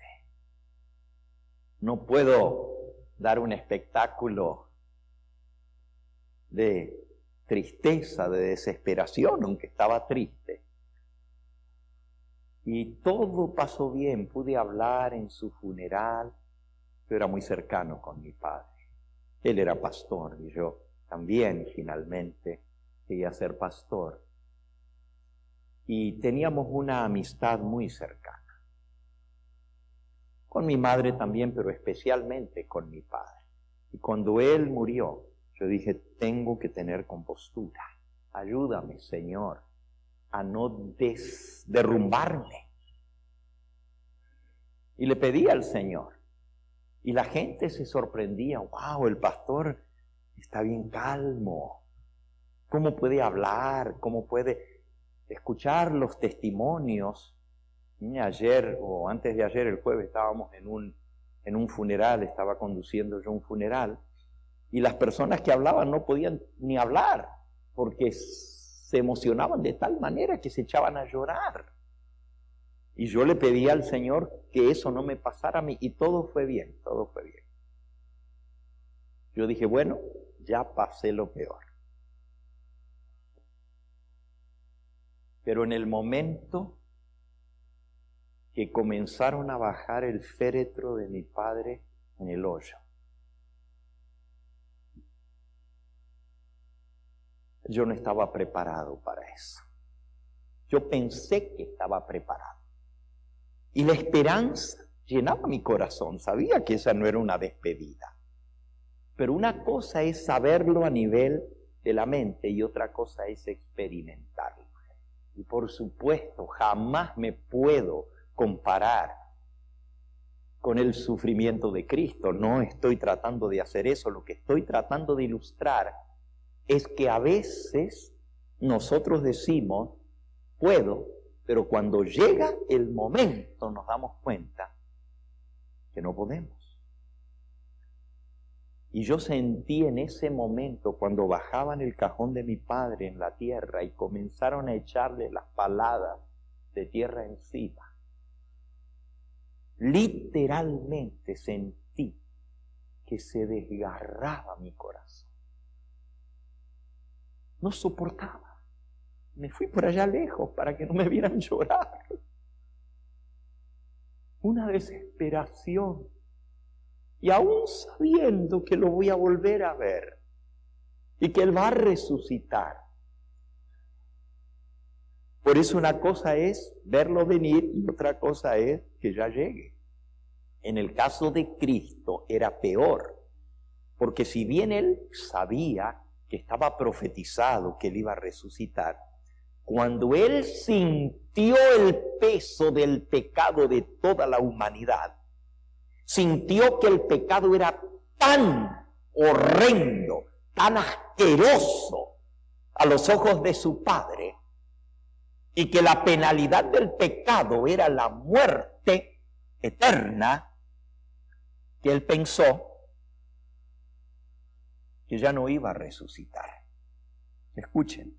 No puedo dar un espectáculo de tristeza, de desesperación, aunque estaba triste. Y todo pasó bien, pude hablar en su funeral. Yo era muy cercano con mi padre. Él era pastor y yo también finalmente quería ser pastor. Y teníamos una amistad muy cercana. Con mi madre también, pero especialmente con mi padre. Y cuando él murió, yo dije, tengo que tener compostura. Ayúdame, Señor, a no derrumbarme. Y le pedí al Señor. Y la gente se sorprendía. Wow, el pastor está bien calmo. ¿Cómo puede hablar? ¿Cómo puede escuchar los testimonios? Ayer o antes de ayer, el jueves, estábamos en un funeral, estaba conduciendo yo un funeral. Y las personas que hablaban no podían ni hablar, porque se emocionaban de tal manera que se echaban a llorar. Y yo le pedí al Señor que eso no me pasara a mí, y todo fue bien, todo fue bien. Yo dije, bueno, ya pasé lo peor. Pero en el momento que comenzaron a bajar el féretro de mi padre en el hoyo, yo no estaba preparado para eso. Yo pensé que estaba preparado. Y la esperanza llenaba mi corazón. Sabía que esa no era una despedida. Pero una cosa es saberlo a nivel de la mente y otra cosa es experimentarlo. Y por supuesto, jamás me puedo comparar con el sufrimiento de Cristo. No estoy tratando de hacer eso. Lo que estoy tratando de ilustrar es que a veces nosotros decimos, puedo, pero cuando llega el momento nos damos cuenta que no podemos. Y yo sentí en ese momento, cuando bajaban el cajón de mi padre en la tierra y comenzaron a echarle las paladas de tierra encima, literalmente sentí que se desgarraba mi corazón. No soportaba. Me fui por allá lejos para que no me vieran llorar. Una desesperación. Y aún sabiendo que lo voy a volver a ver y que Él va a resucitar. Por eso una cosa es verlo venir y otra cosa es que ya llegue. En el caso de Cristo era peor, porque si bien Él sabía que estaba profetizado que Él iba a resucitar, Cuando Él sintió el peso del pecado de toda la humanidad, sintió que el pecado era tan horrendo, tan asqueroso a los ojos de su Padre, y que la penalidad del pecado era la muerte eterna, que Él pensó que ya no iba a resucitar. Escuchen.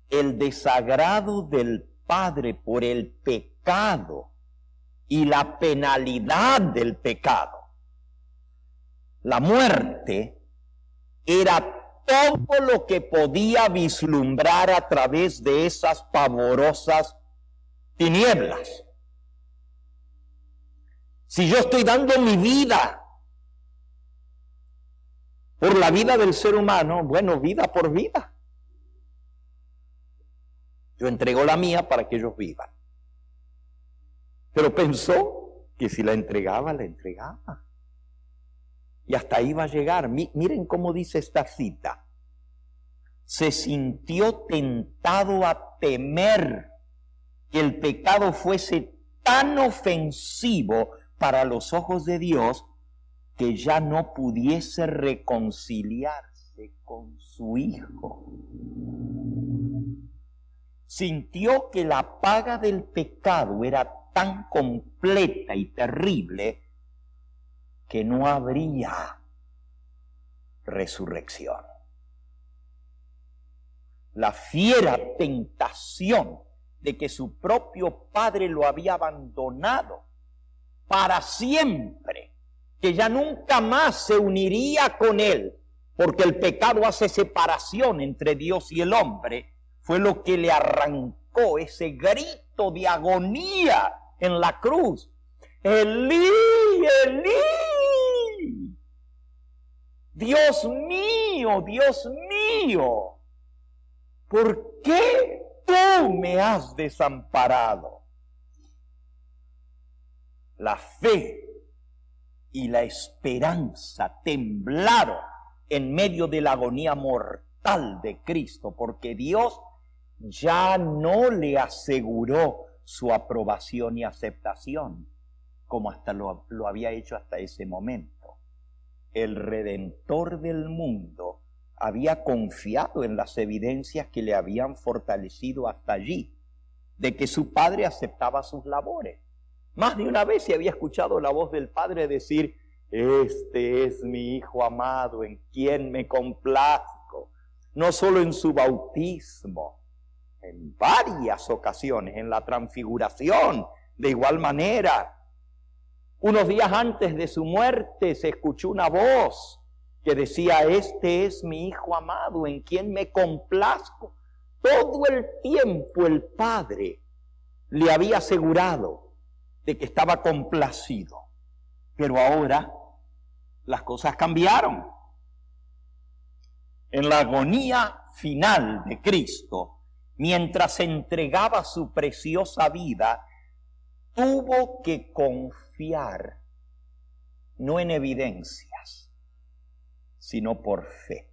El desagrado del Padre por el pecado y la penalidad del pecado, la muerte, era todo lo que podía vislumbrar a través de esas pavorosas tinieblas. Si yo estoy dando mi vida por la vida del ser humano, bueno, vida por vida. Yo entrego la mía para que ellos vivan. Pero pensó que si la entregaba, la entregaba. Y hasta ahí va a llegar. Miren cómo dice esta cita. Se sintió tentado a temer que el pecado fuese tan ofensivo para los ojos de Dios que ya no pudiese reconciliarse con su Hijo. Sintió que la paga del pecado era tan completa y terrible que no habría resurrección. La fiera tentación de que su propio Padre lo había abandonado para siempre, que ya nunca más se uniría con Él, porque el pecado hace separación entre Dios y el hombre, fue lo que le arrancó ese grito de agonía en la cruz. Elí, Elí, Dios mío, ¿por qué tú me has desamparado? La fe y la esperanza temblaron en medio de la agonía mortal de Cristo, porque Dios ya no le aseguró su aprobación y aceptación, como hasta lo había hecho hasta ese momento. El Redentor del mundo había confiado en las evidencias que le habían fortalecido hasta allí, de que su Padre aceptaba sus labores. Más de una vez se había escuchado la voz del Padre decir: este es mi Hijo amado, en quien me complazco. No solo en su bautismo, en varias ocasiones, en la transfiguración, de igual manera. Unos días antes de su muerte se escuchó una voz que decía: este es mi Hijo amado, en quien me complazco. Todo el tiempo el Padre le había asegurado de que estaba complacido. Pero ahora las cosas cambiaron. En la agonía final de Cristo, mientras entregaba su preciosa vida, tuvo que confiar no en evidencias, sino por fe.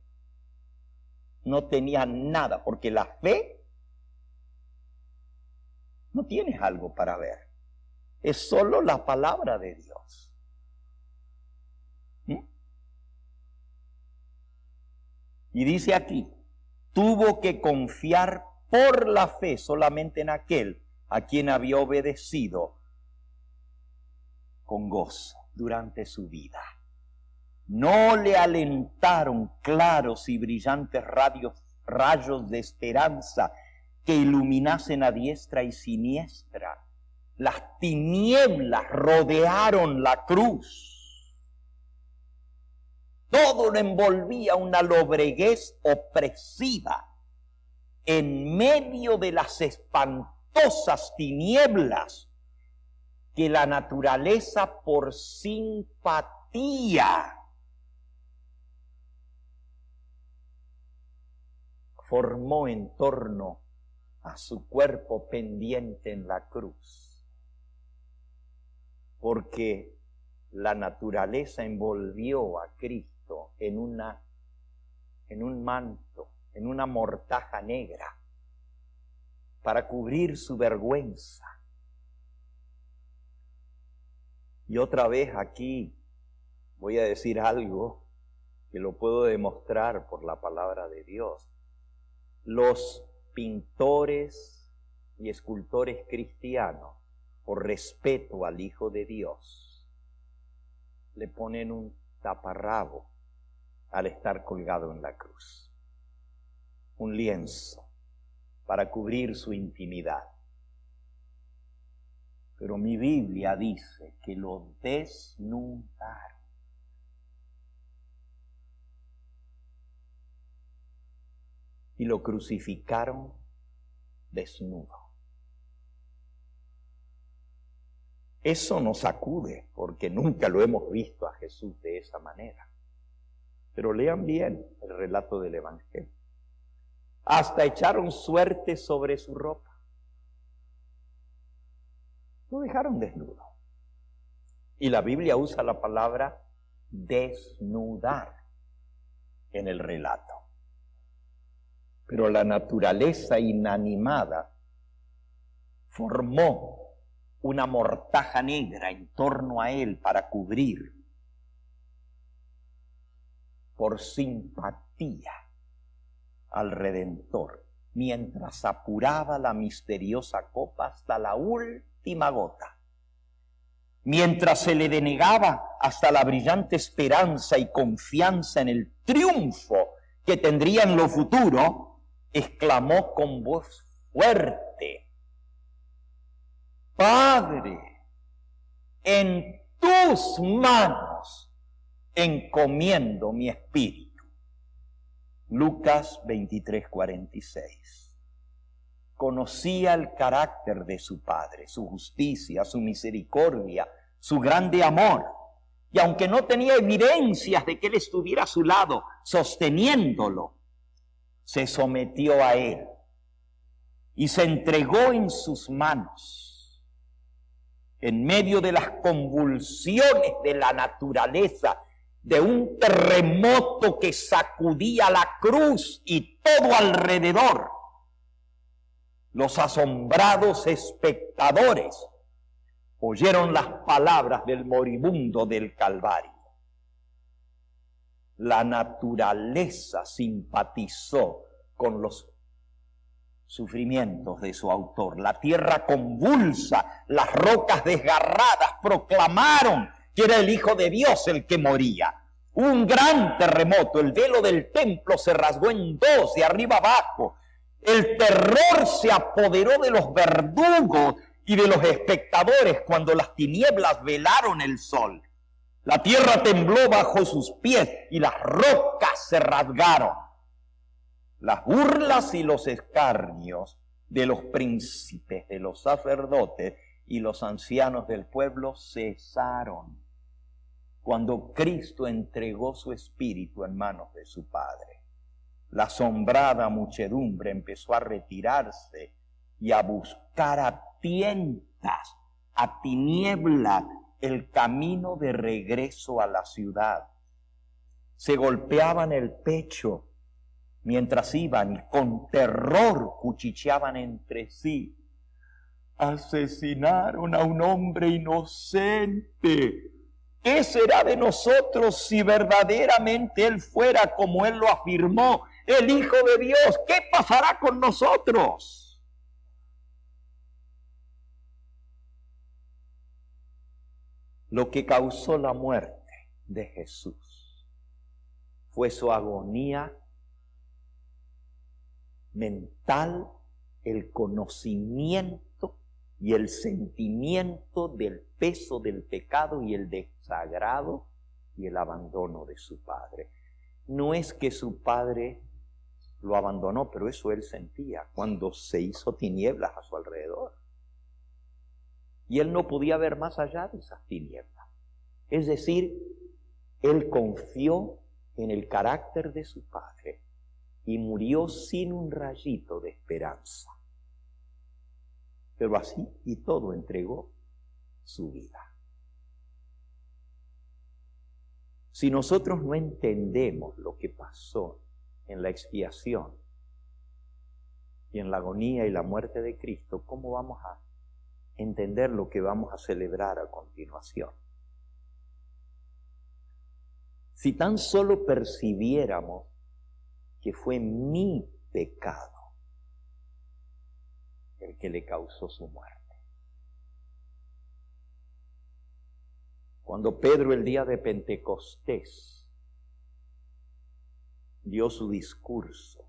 No tenía nada, porque la fe no tienes algo para ver. Es solo la palabra de Dios. Y dice aquí, tuvo que confiar por la fe solamente en aquel a quien había obedecido con gozo durante su vida. No le alentaron claros y brillantes rayos de esperanza que iluminasen a diestra y siniestra. Las tinieblas rodearon la cruz. Todo lo envolvía una lobreguez opresiva. En medio de las espantosas tinieblas que la naturaleza, por simpatía, formó en torno a su cuerpo pendiente en la cruz. Porque la naturaleza envolvió a Cristo en una en un manto, en una mortaja negra, para cubrir su vergüenza. Y otra vez aquí voy a decir algo que lo puedo demostrar por la palabra de Dios. Los pintores y escultores cristianos, por respeto al Hijo de Dios, le ponen un taparrabo al estar colgado en la cruz. Un lienzo para cubrir su intimidad. Pero mi Biblia dice que lo desnudaron. Y lo crucificaron desnudo. Eso nos sacude porque nunca lo hemos visto a Jesús de esa manera. Pero lean bien el relato del Evangelio. Hasta echaron suerte sobre su ropa. Lo dejaron desnudo. Y la Biblia usa la palabra desnudar en el relato. Pero la naturaleza inanimada formó una mortaja negra en torno a él para cubrir, por simpatía al Redentor, mientras apuraba la misteriosa copa hasta la última gota, mientras se le denegaba hasta la brillante esperanza y confianza en el triunfo que tendría en lo futuro, exclamó con voz fuerte: Padre, en tus manos encomiendo mi espíritu. Lucas 23:46. Conocía el carácter de su Padre, su justicia, su misericordia, su grande amor. Y aunque no tenía evidencias de que Él estuviera a su lado, sosteniéndolo, se sometió a Él y se entregó en sus manos. En medio de las convulsiones de la naturaleza, de un terremoto que sacudía la cruz y todo alrededor, los asombrados espectadores oyeron las palabras del moribundo del Calvario. La naturaleza simpatizó con los sufrimientos de su autor. La tierra convulsa, las rocas desgarradas proclamaron que era el Hijo de Dios el que moría. Hubo un gran terremoto, el velo del templo se rasgó en dos, de arriba abajo. El terror se apoderó de los verdugos y de los espectadores cuando las tinieblas velaron el sol. La tierra tembló bajo sus pies y las rocas se rasgaron. Las burlas y los escarnios de los príncipes, de los sacerdotes y los ancianos del pueblo cesaron cuando Cristo entregó su espíritu en manos de su Padre. La asombrada muchedumbre empezó a retirarse y a buscar a tientas, a tinieblas, el camino de regreso a la ciudad. Se golpeaban el pecho mientras iban y con terror cuchicheaban entre sí. Asesinaron a un hombre inocente. ¿Qué será de nosotros si verdaderamente Él fuera como Él lo afirmó, el Hijo de Dios? ¿Qué pasará con nosotros? Lo que causó la muerte de Jesús fue su agonía mental, el conocimiento y el sentimiento del peso del pecado y el desagrado y el abandono de su Padre. No es que su Padre lo abandonó, pero eso Él sentía cuando se hizo tinieblas a su alrededor. Y Él no podía ver más allá de esas tinieblas. Es decir, Él confió en el carácter de su Padre y murió sin un rayito de esperanza. Pero así y todo entregó su vida. Si nosotros no entendemos lo que pasó en la expiación y en la agonía y la muerte de Cristo, ¿cómo vamos a entender lo que vamos a celebrar a continuación? Si tan solo percibiéramos que fue mi pecado el que le causó su muerte. Cuando Pedro el día de Pentecostés dio su discurso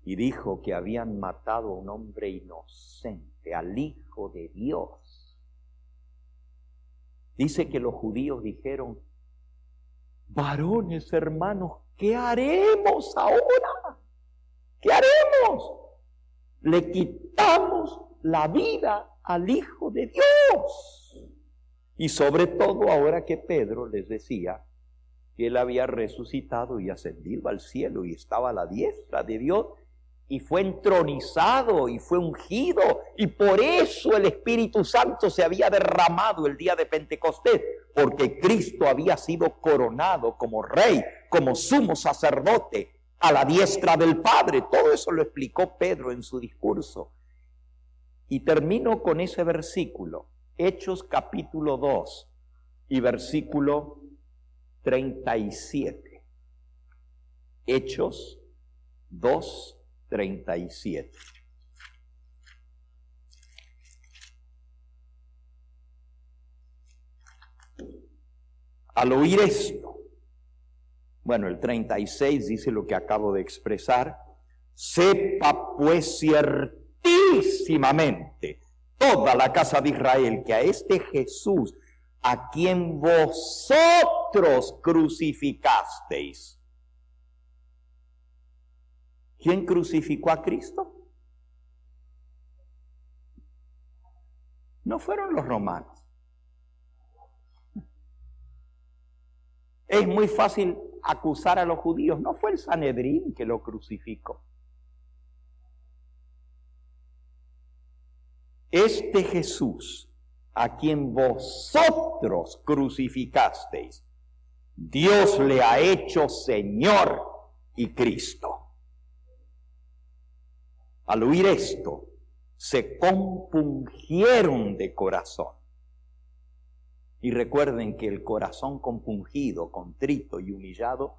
y dijo que habían matado a un hombre inocente, al Hijo de Dios, dice que los judíos dijeron: varones, hermanos, ¿qué haremos ahora? ¿Qué haremos? Le quitamos la vida al Hijo de Dios. Y sobre todo ahora que Pedro les decía que él había resucitado y ascendido al cielo y estaba a la diestra de Dios y fue entronizado y fue ungido, y por eso el Espíritu Santo se había derramado el día de Pentecostés, porque Cristo había sido coronado como rey, como sumo sacerdote a la diestra del Padre. Todo eso lo explicó Pedro en su discurso. Y termino con ese versículo, Hechos capítulo 2 y versículo 37. Hechos 2:37. Al oír esto, bueno, el 36 dice lo que acabo de expresar: sepa pues ciertísimamente toda la casa de Israel que a este Jesús, a quien vosotros crucificasteis. ¿Quién crucificó a Cristo? No fueron los romanos. Es muy fácil acusar a los judíos. No fue el Sanedrín que lo crucificó. Este Jesús, a quien vosotros crucificasteis, Dios le ha hecho Señor y Cristo. Al oír esto, se compungieron de corazón. Y recuerden que el corazón compungido, contrito y humillado,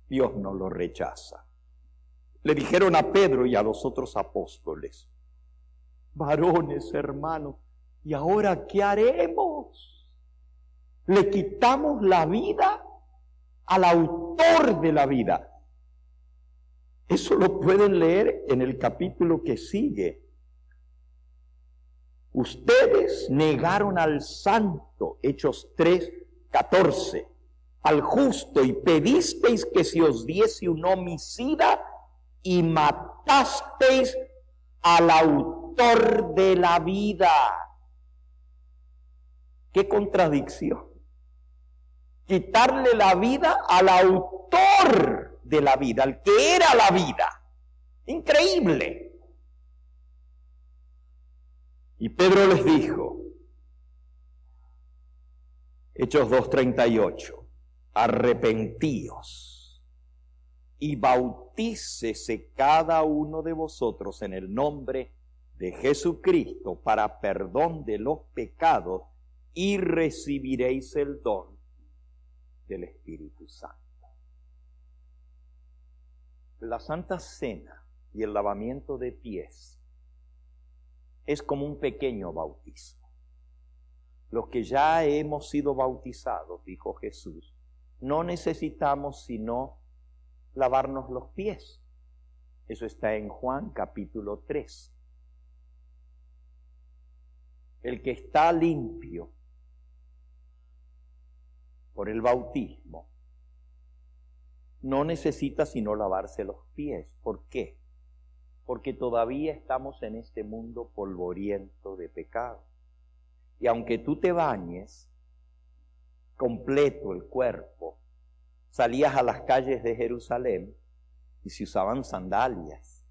Dios no lo rechaza. Le dijeron a Pedro y a los otros apóstoles: varones, hermanos, ¿y ahora qué haremos? ¿Le quitamos la vida al autor de la vida? Eso lo pueden leer en el capítulo que sigue. Ustedes negaron al santo, Hechos 3:14, al justo, y pedisteis que se os diese un homicida y matasteis al autor de la vida. ¡Qué contradicción! Quitarle la vida al autor de la vida, al que era la vida. Increíble. Y Pedro les dijo, Hechos 2:38, arrepentíos y bautícese cada uno de vosotros en el nombre de Jesucristo para perdón de los pecados, y recibiréis el don del Espíritu Santo. La Santa Cena y el lavamiento de pies es como un pequeño bautismo. Los que ya hemos sido bautizados, dijo Jesús, no necesitamos sino lavarnos los pies. Eso está en Juan capítulo 3. El que está limpio por el bautismo no necesita sino lavarse los pies. ¿Por qué? Porque todavía estamos en este mundo polvoriento de pecado. Y aunque tú te bañes completo el cuerpo, salías a las calles de Jerusalén y se usaban sandalias.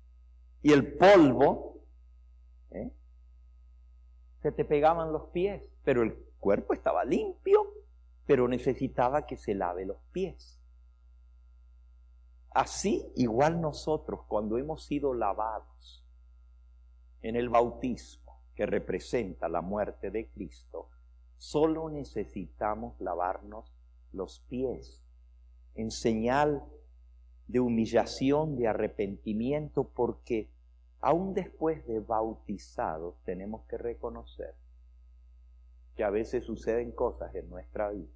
Y el polvo, se te pegaban los pies, pero el cuerpo estaba limpio, pero necesitaba que se lave los pies. Así igual nosotros, cuando hemos sido lavados en el bautismo, que representa la muerte de Cristo, solo necesitamos lavarnos los pies en señal de humillación, de arrepentimiento, porque aún después de bautizados tenemos que reconocer que a veces suceden cosas en nuestra vida,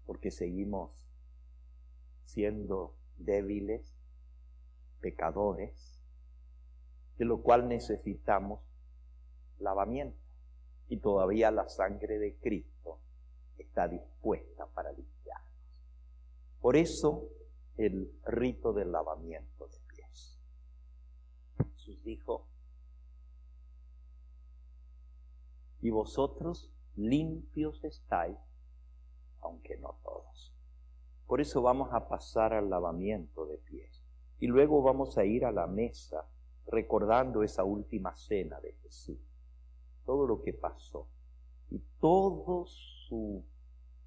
porque seguimos siendo débiles, pecadores, de lo cual necesitamos lavamiento. Y todavía la sangre de Cristo está dispuesta para limpiarnos. Por eso el rito del lavamiento de pies. Jesús dijo: y vosotros limpios estáis, aunque no todos. Por eso vamos a pasar al lavamiento de pies. Y luego vamos a ir a la mesa recordando esa última cena de Jesús. Todo lo que pasó y todo su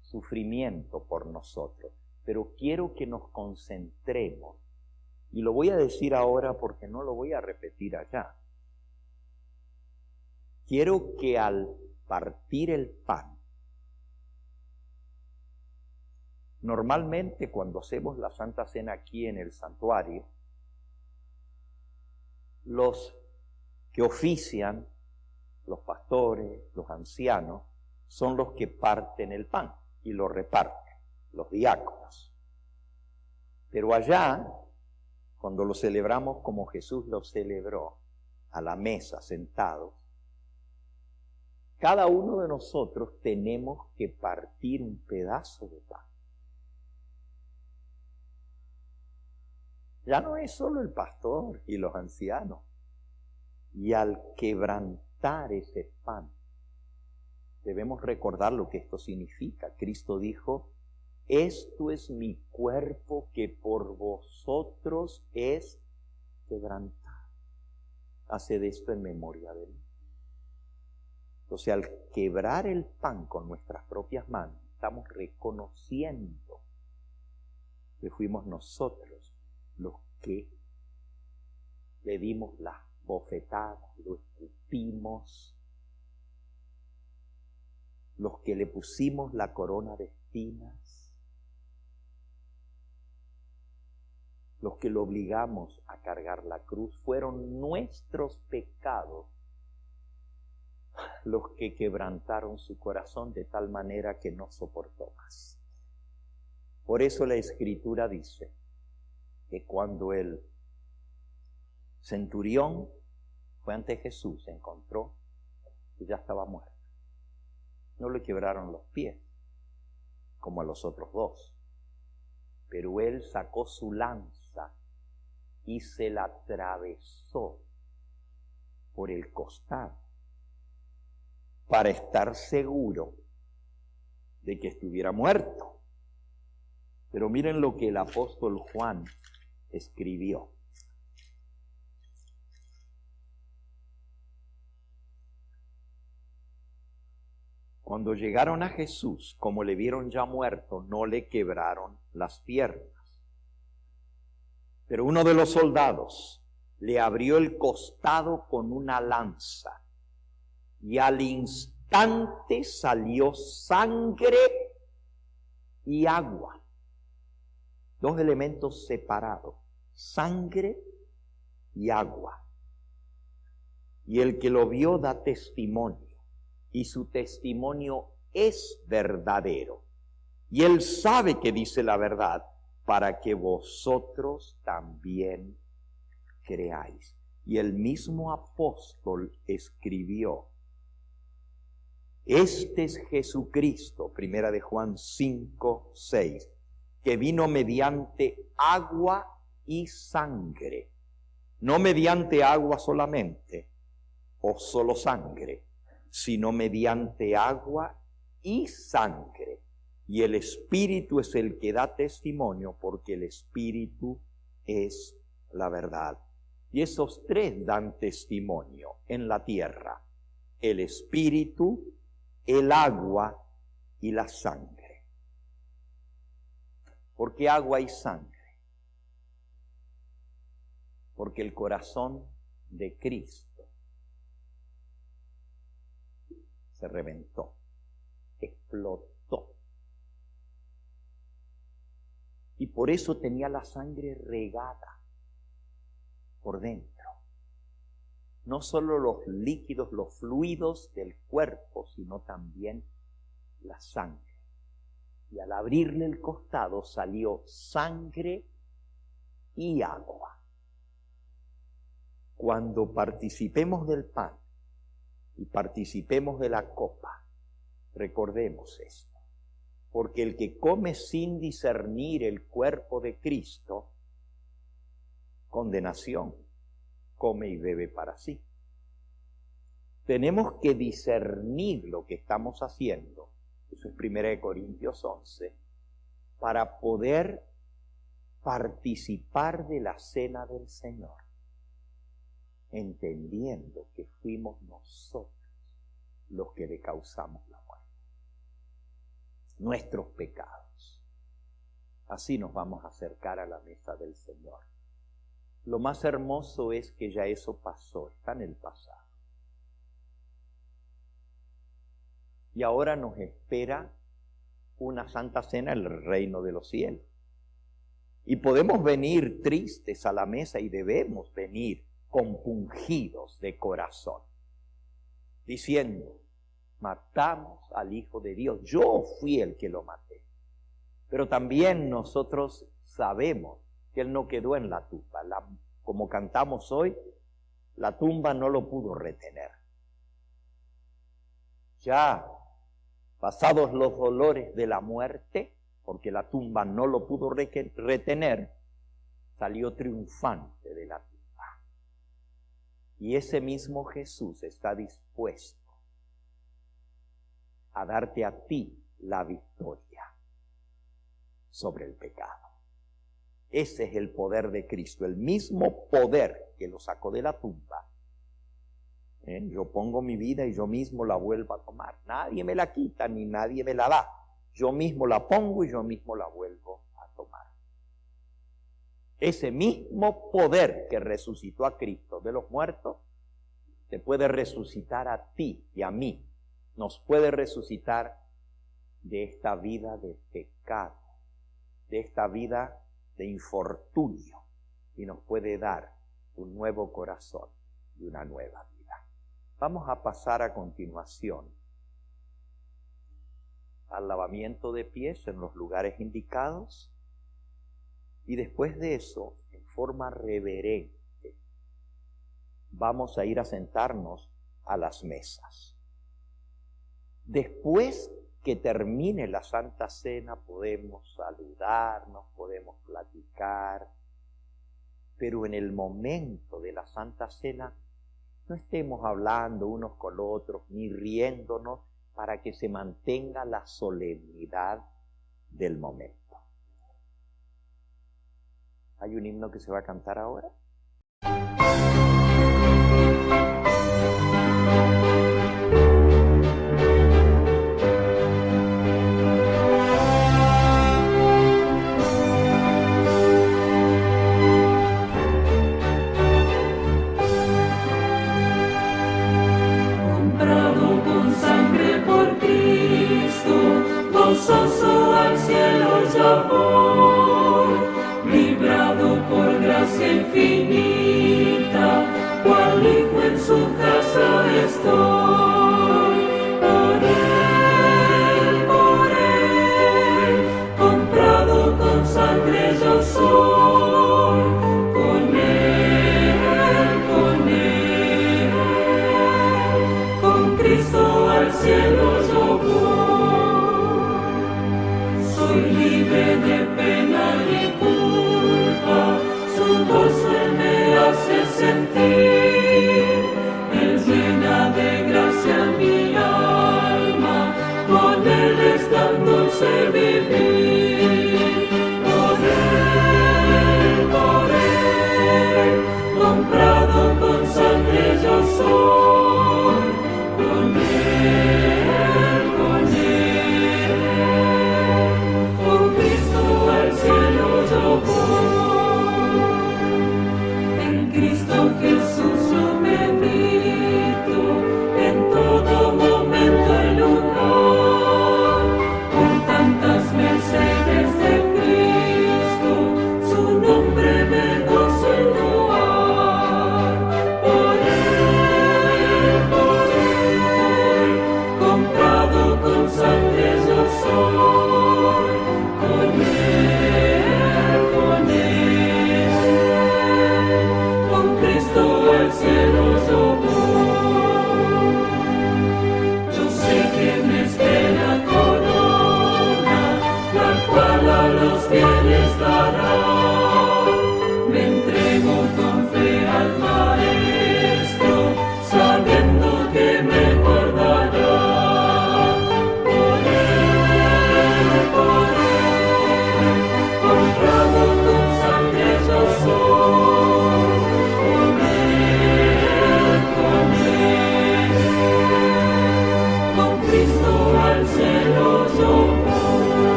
sufrimiento por nosotros. Pero quiero que nos concentremos. Y lo voy a decir ahora porque no lo voy a repetir allá. Quiero que al partir el pan, normalmente cuando hacemos la Santa Cena aquí en el santuario, los que ofician, los pastores, los ancianos, son los que parten el pan y lo reparten, los diáconos. Pero allá, cuando lo celebramos como Jesús lo celebró, a la mesa, sentados, cada uno de nosotros tenemos que partir un pedazo de pan. Ya no es solo el pastor y los ancianos. Y al quebrantar ese pan, debemos recordar lo que esto significa. Cristo dijo: esto es mi cuerpo que por vosotros es quebrantado. Haced esto en memoria de mí. Entonces, al quebrar el pan con nuestras propias manos, estamos reconociendo que fuimos nosotros los que le dimos las bofetadas, lo escupimos, los que le pusimos la corona de espinas, los que lo obligamos a cargar la cruz. Fueron nuestros pecados los que quebrantaron su corazón de tal manera que no soportó más. Por eso la Escritura dice que cuando el centurión fue ante Jesús, se encontró que ya estaba muerto. No le quebraron los pies, como a los otros dos, pero él sacó su lanza y se la atravesó por el costado para estar seguro de que estuviera muerto. Pero miren lo que el apóstol Juan escribió. Cuando llegaron a Jesús, como le vieron ya muerto, no le quebraron las piernas. Pero uno de los soldados le abrió el costado con una lanza y al instante salió sangre y agua. Dos elementos separados, sangre y agua. Y el que lo vio da testimonio. Y su testimonio es verdadero. Y él sabe que dice la verdad para que vosotros también creáis. Y el mismo apóstol escribió: este es Jesucristo, primera de Juan 5:6, que vino mediante agua y sangre. No mediante agua solamente, o solo sangre, sino mediante agua y sangre. Y el Espíritu es el que da testimonio, porque el Espíritu es la verdad. Y esos tres dan testimonio en la tierra: el Espíritu, el agua y la sangre. ¿Por qué agua y sangre? Porque el corazón de Cristo se reventó, explotó. Y por eso tenía la sangre regada por dentro. No solo los líquidos, los fluidos del cuerpo, sino también la sangre. Y al abrirle el costado salió sangre y agua. Cuando participemos del pan y participemos de la copa, recordemos esto. Porque el que come sin discernir el cuerpo de Cristo, condenación, come y bebe para sí. Tenemos que discernir lo que estamos haciendo, eso es 1 Corintios 11, para poder participar de la cena del Señor, entendiendo que fuimos nosotros los que le causamos la muerte, nuestros pecados. Así nos vamos a acercar a la mesa del Señor. Lo más hermoso es que ya eso pasó, está en el pasado. Y ahora nos espera una santa cena en el reino de los cielos. Y podemos venir tristes a la mesa y debemos venir compungidos de corazón, diciendo, matamos al Hijo de Dios, yo fui el que lo maté. Pero también nosotros sabemos que Él no quedó en la tumba. Como cantamos hoy, la tumba no lo pudo retener. Ya pasados los dolores de la muerte, porque la tumba no lo pudo retener, salió triunfante de la tumba. Y ese mismo Jesús está dispuesto a darte a ti la victoria sobre el pecado. Ese es el poder de Cristo, el mismo poder que lo sacó de la tumba. Yo pongo mi vida y yo mismo la vuelvo a tomar. Nadie me la quita ni nadie me la da. Yo mismo la pongo y yo mismo la vuelvo a tomar. Ese mismo poder que resucitó a Cristo de los muertos, te puede resucitar a ti y a mí. Nos puede resucitar de esta vida de pecado, de esta vida de infortunio, y nos puede dar un nuevo corazón y una nueva vida. Vamos a pasar a continuación al lavamiento de pies en los lugares indicados, y después de eso, en forma reverente, vamos a ir a sentarnos a las mesas. Después que termine la Santa Cena podemos saludarnos, podemos platicar, pero en el momento de la Santa Cena no estemos hablando unos con otros ni riéndonos, para que se mantenga la solemnidad del momento. ¿Hay un himno que se va a cantar ahora? Gozoso al cielo ya voy, librado por gracia infinita, cual hijo en su casa estoy. Por él, comprado con sangre yo soy, con él, con Cristo al cielo yo voy. Soy libre de pena y culpa, su gozo me hace sentir. Él llena de gracia mi alma, con Él es tan dulce vivir. Por Él, comprado con sangre yo soy, con Él, con Cristo al cielo yo voy. En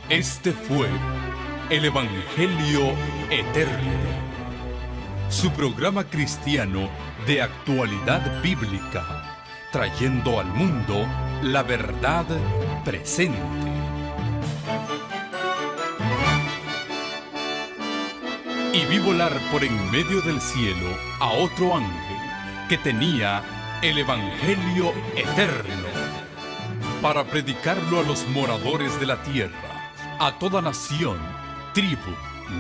Este fue el Evangelio Eterno, su programa cristiano de actualidad bíblica, trayendo al mundo la verdad presente. Y vi volar por en medio del cielo a otro ángel que tenía el Evangelio Eterno, para predicarlo a los moradores de la tierra, a toda nación, tribu,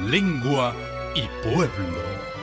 lengua y pueblo.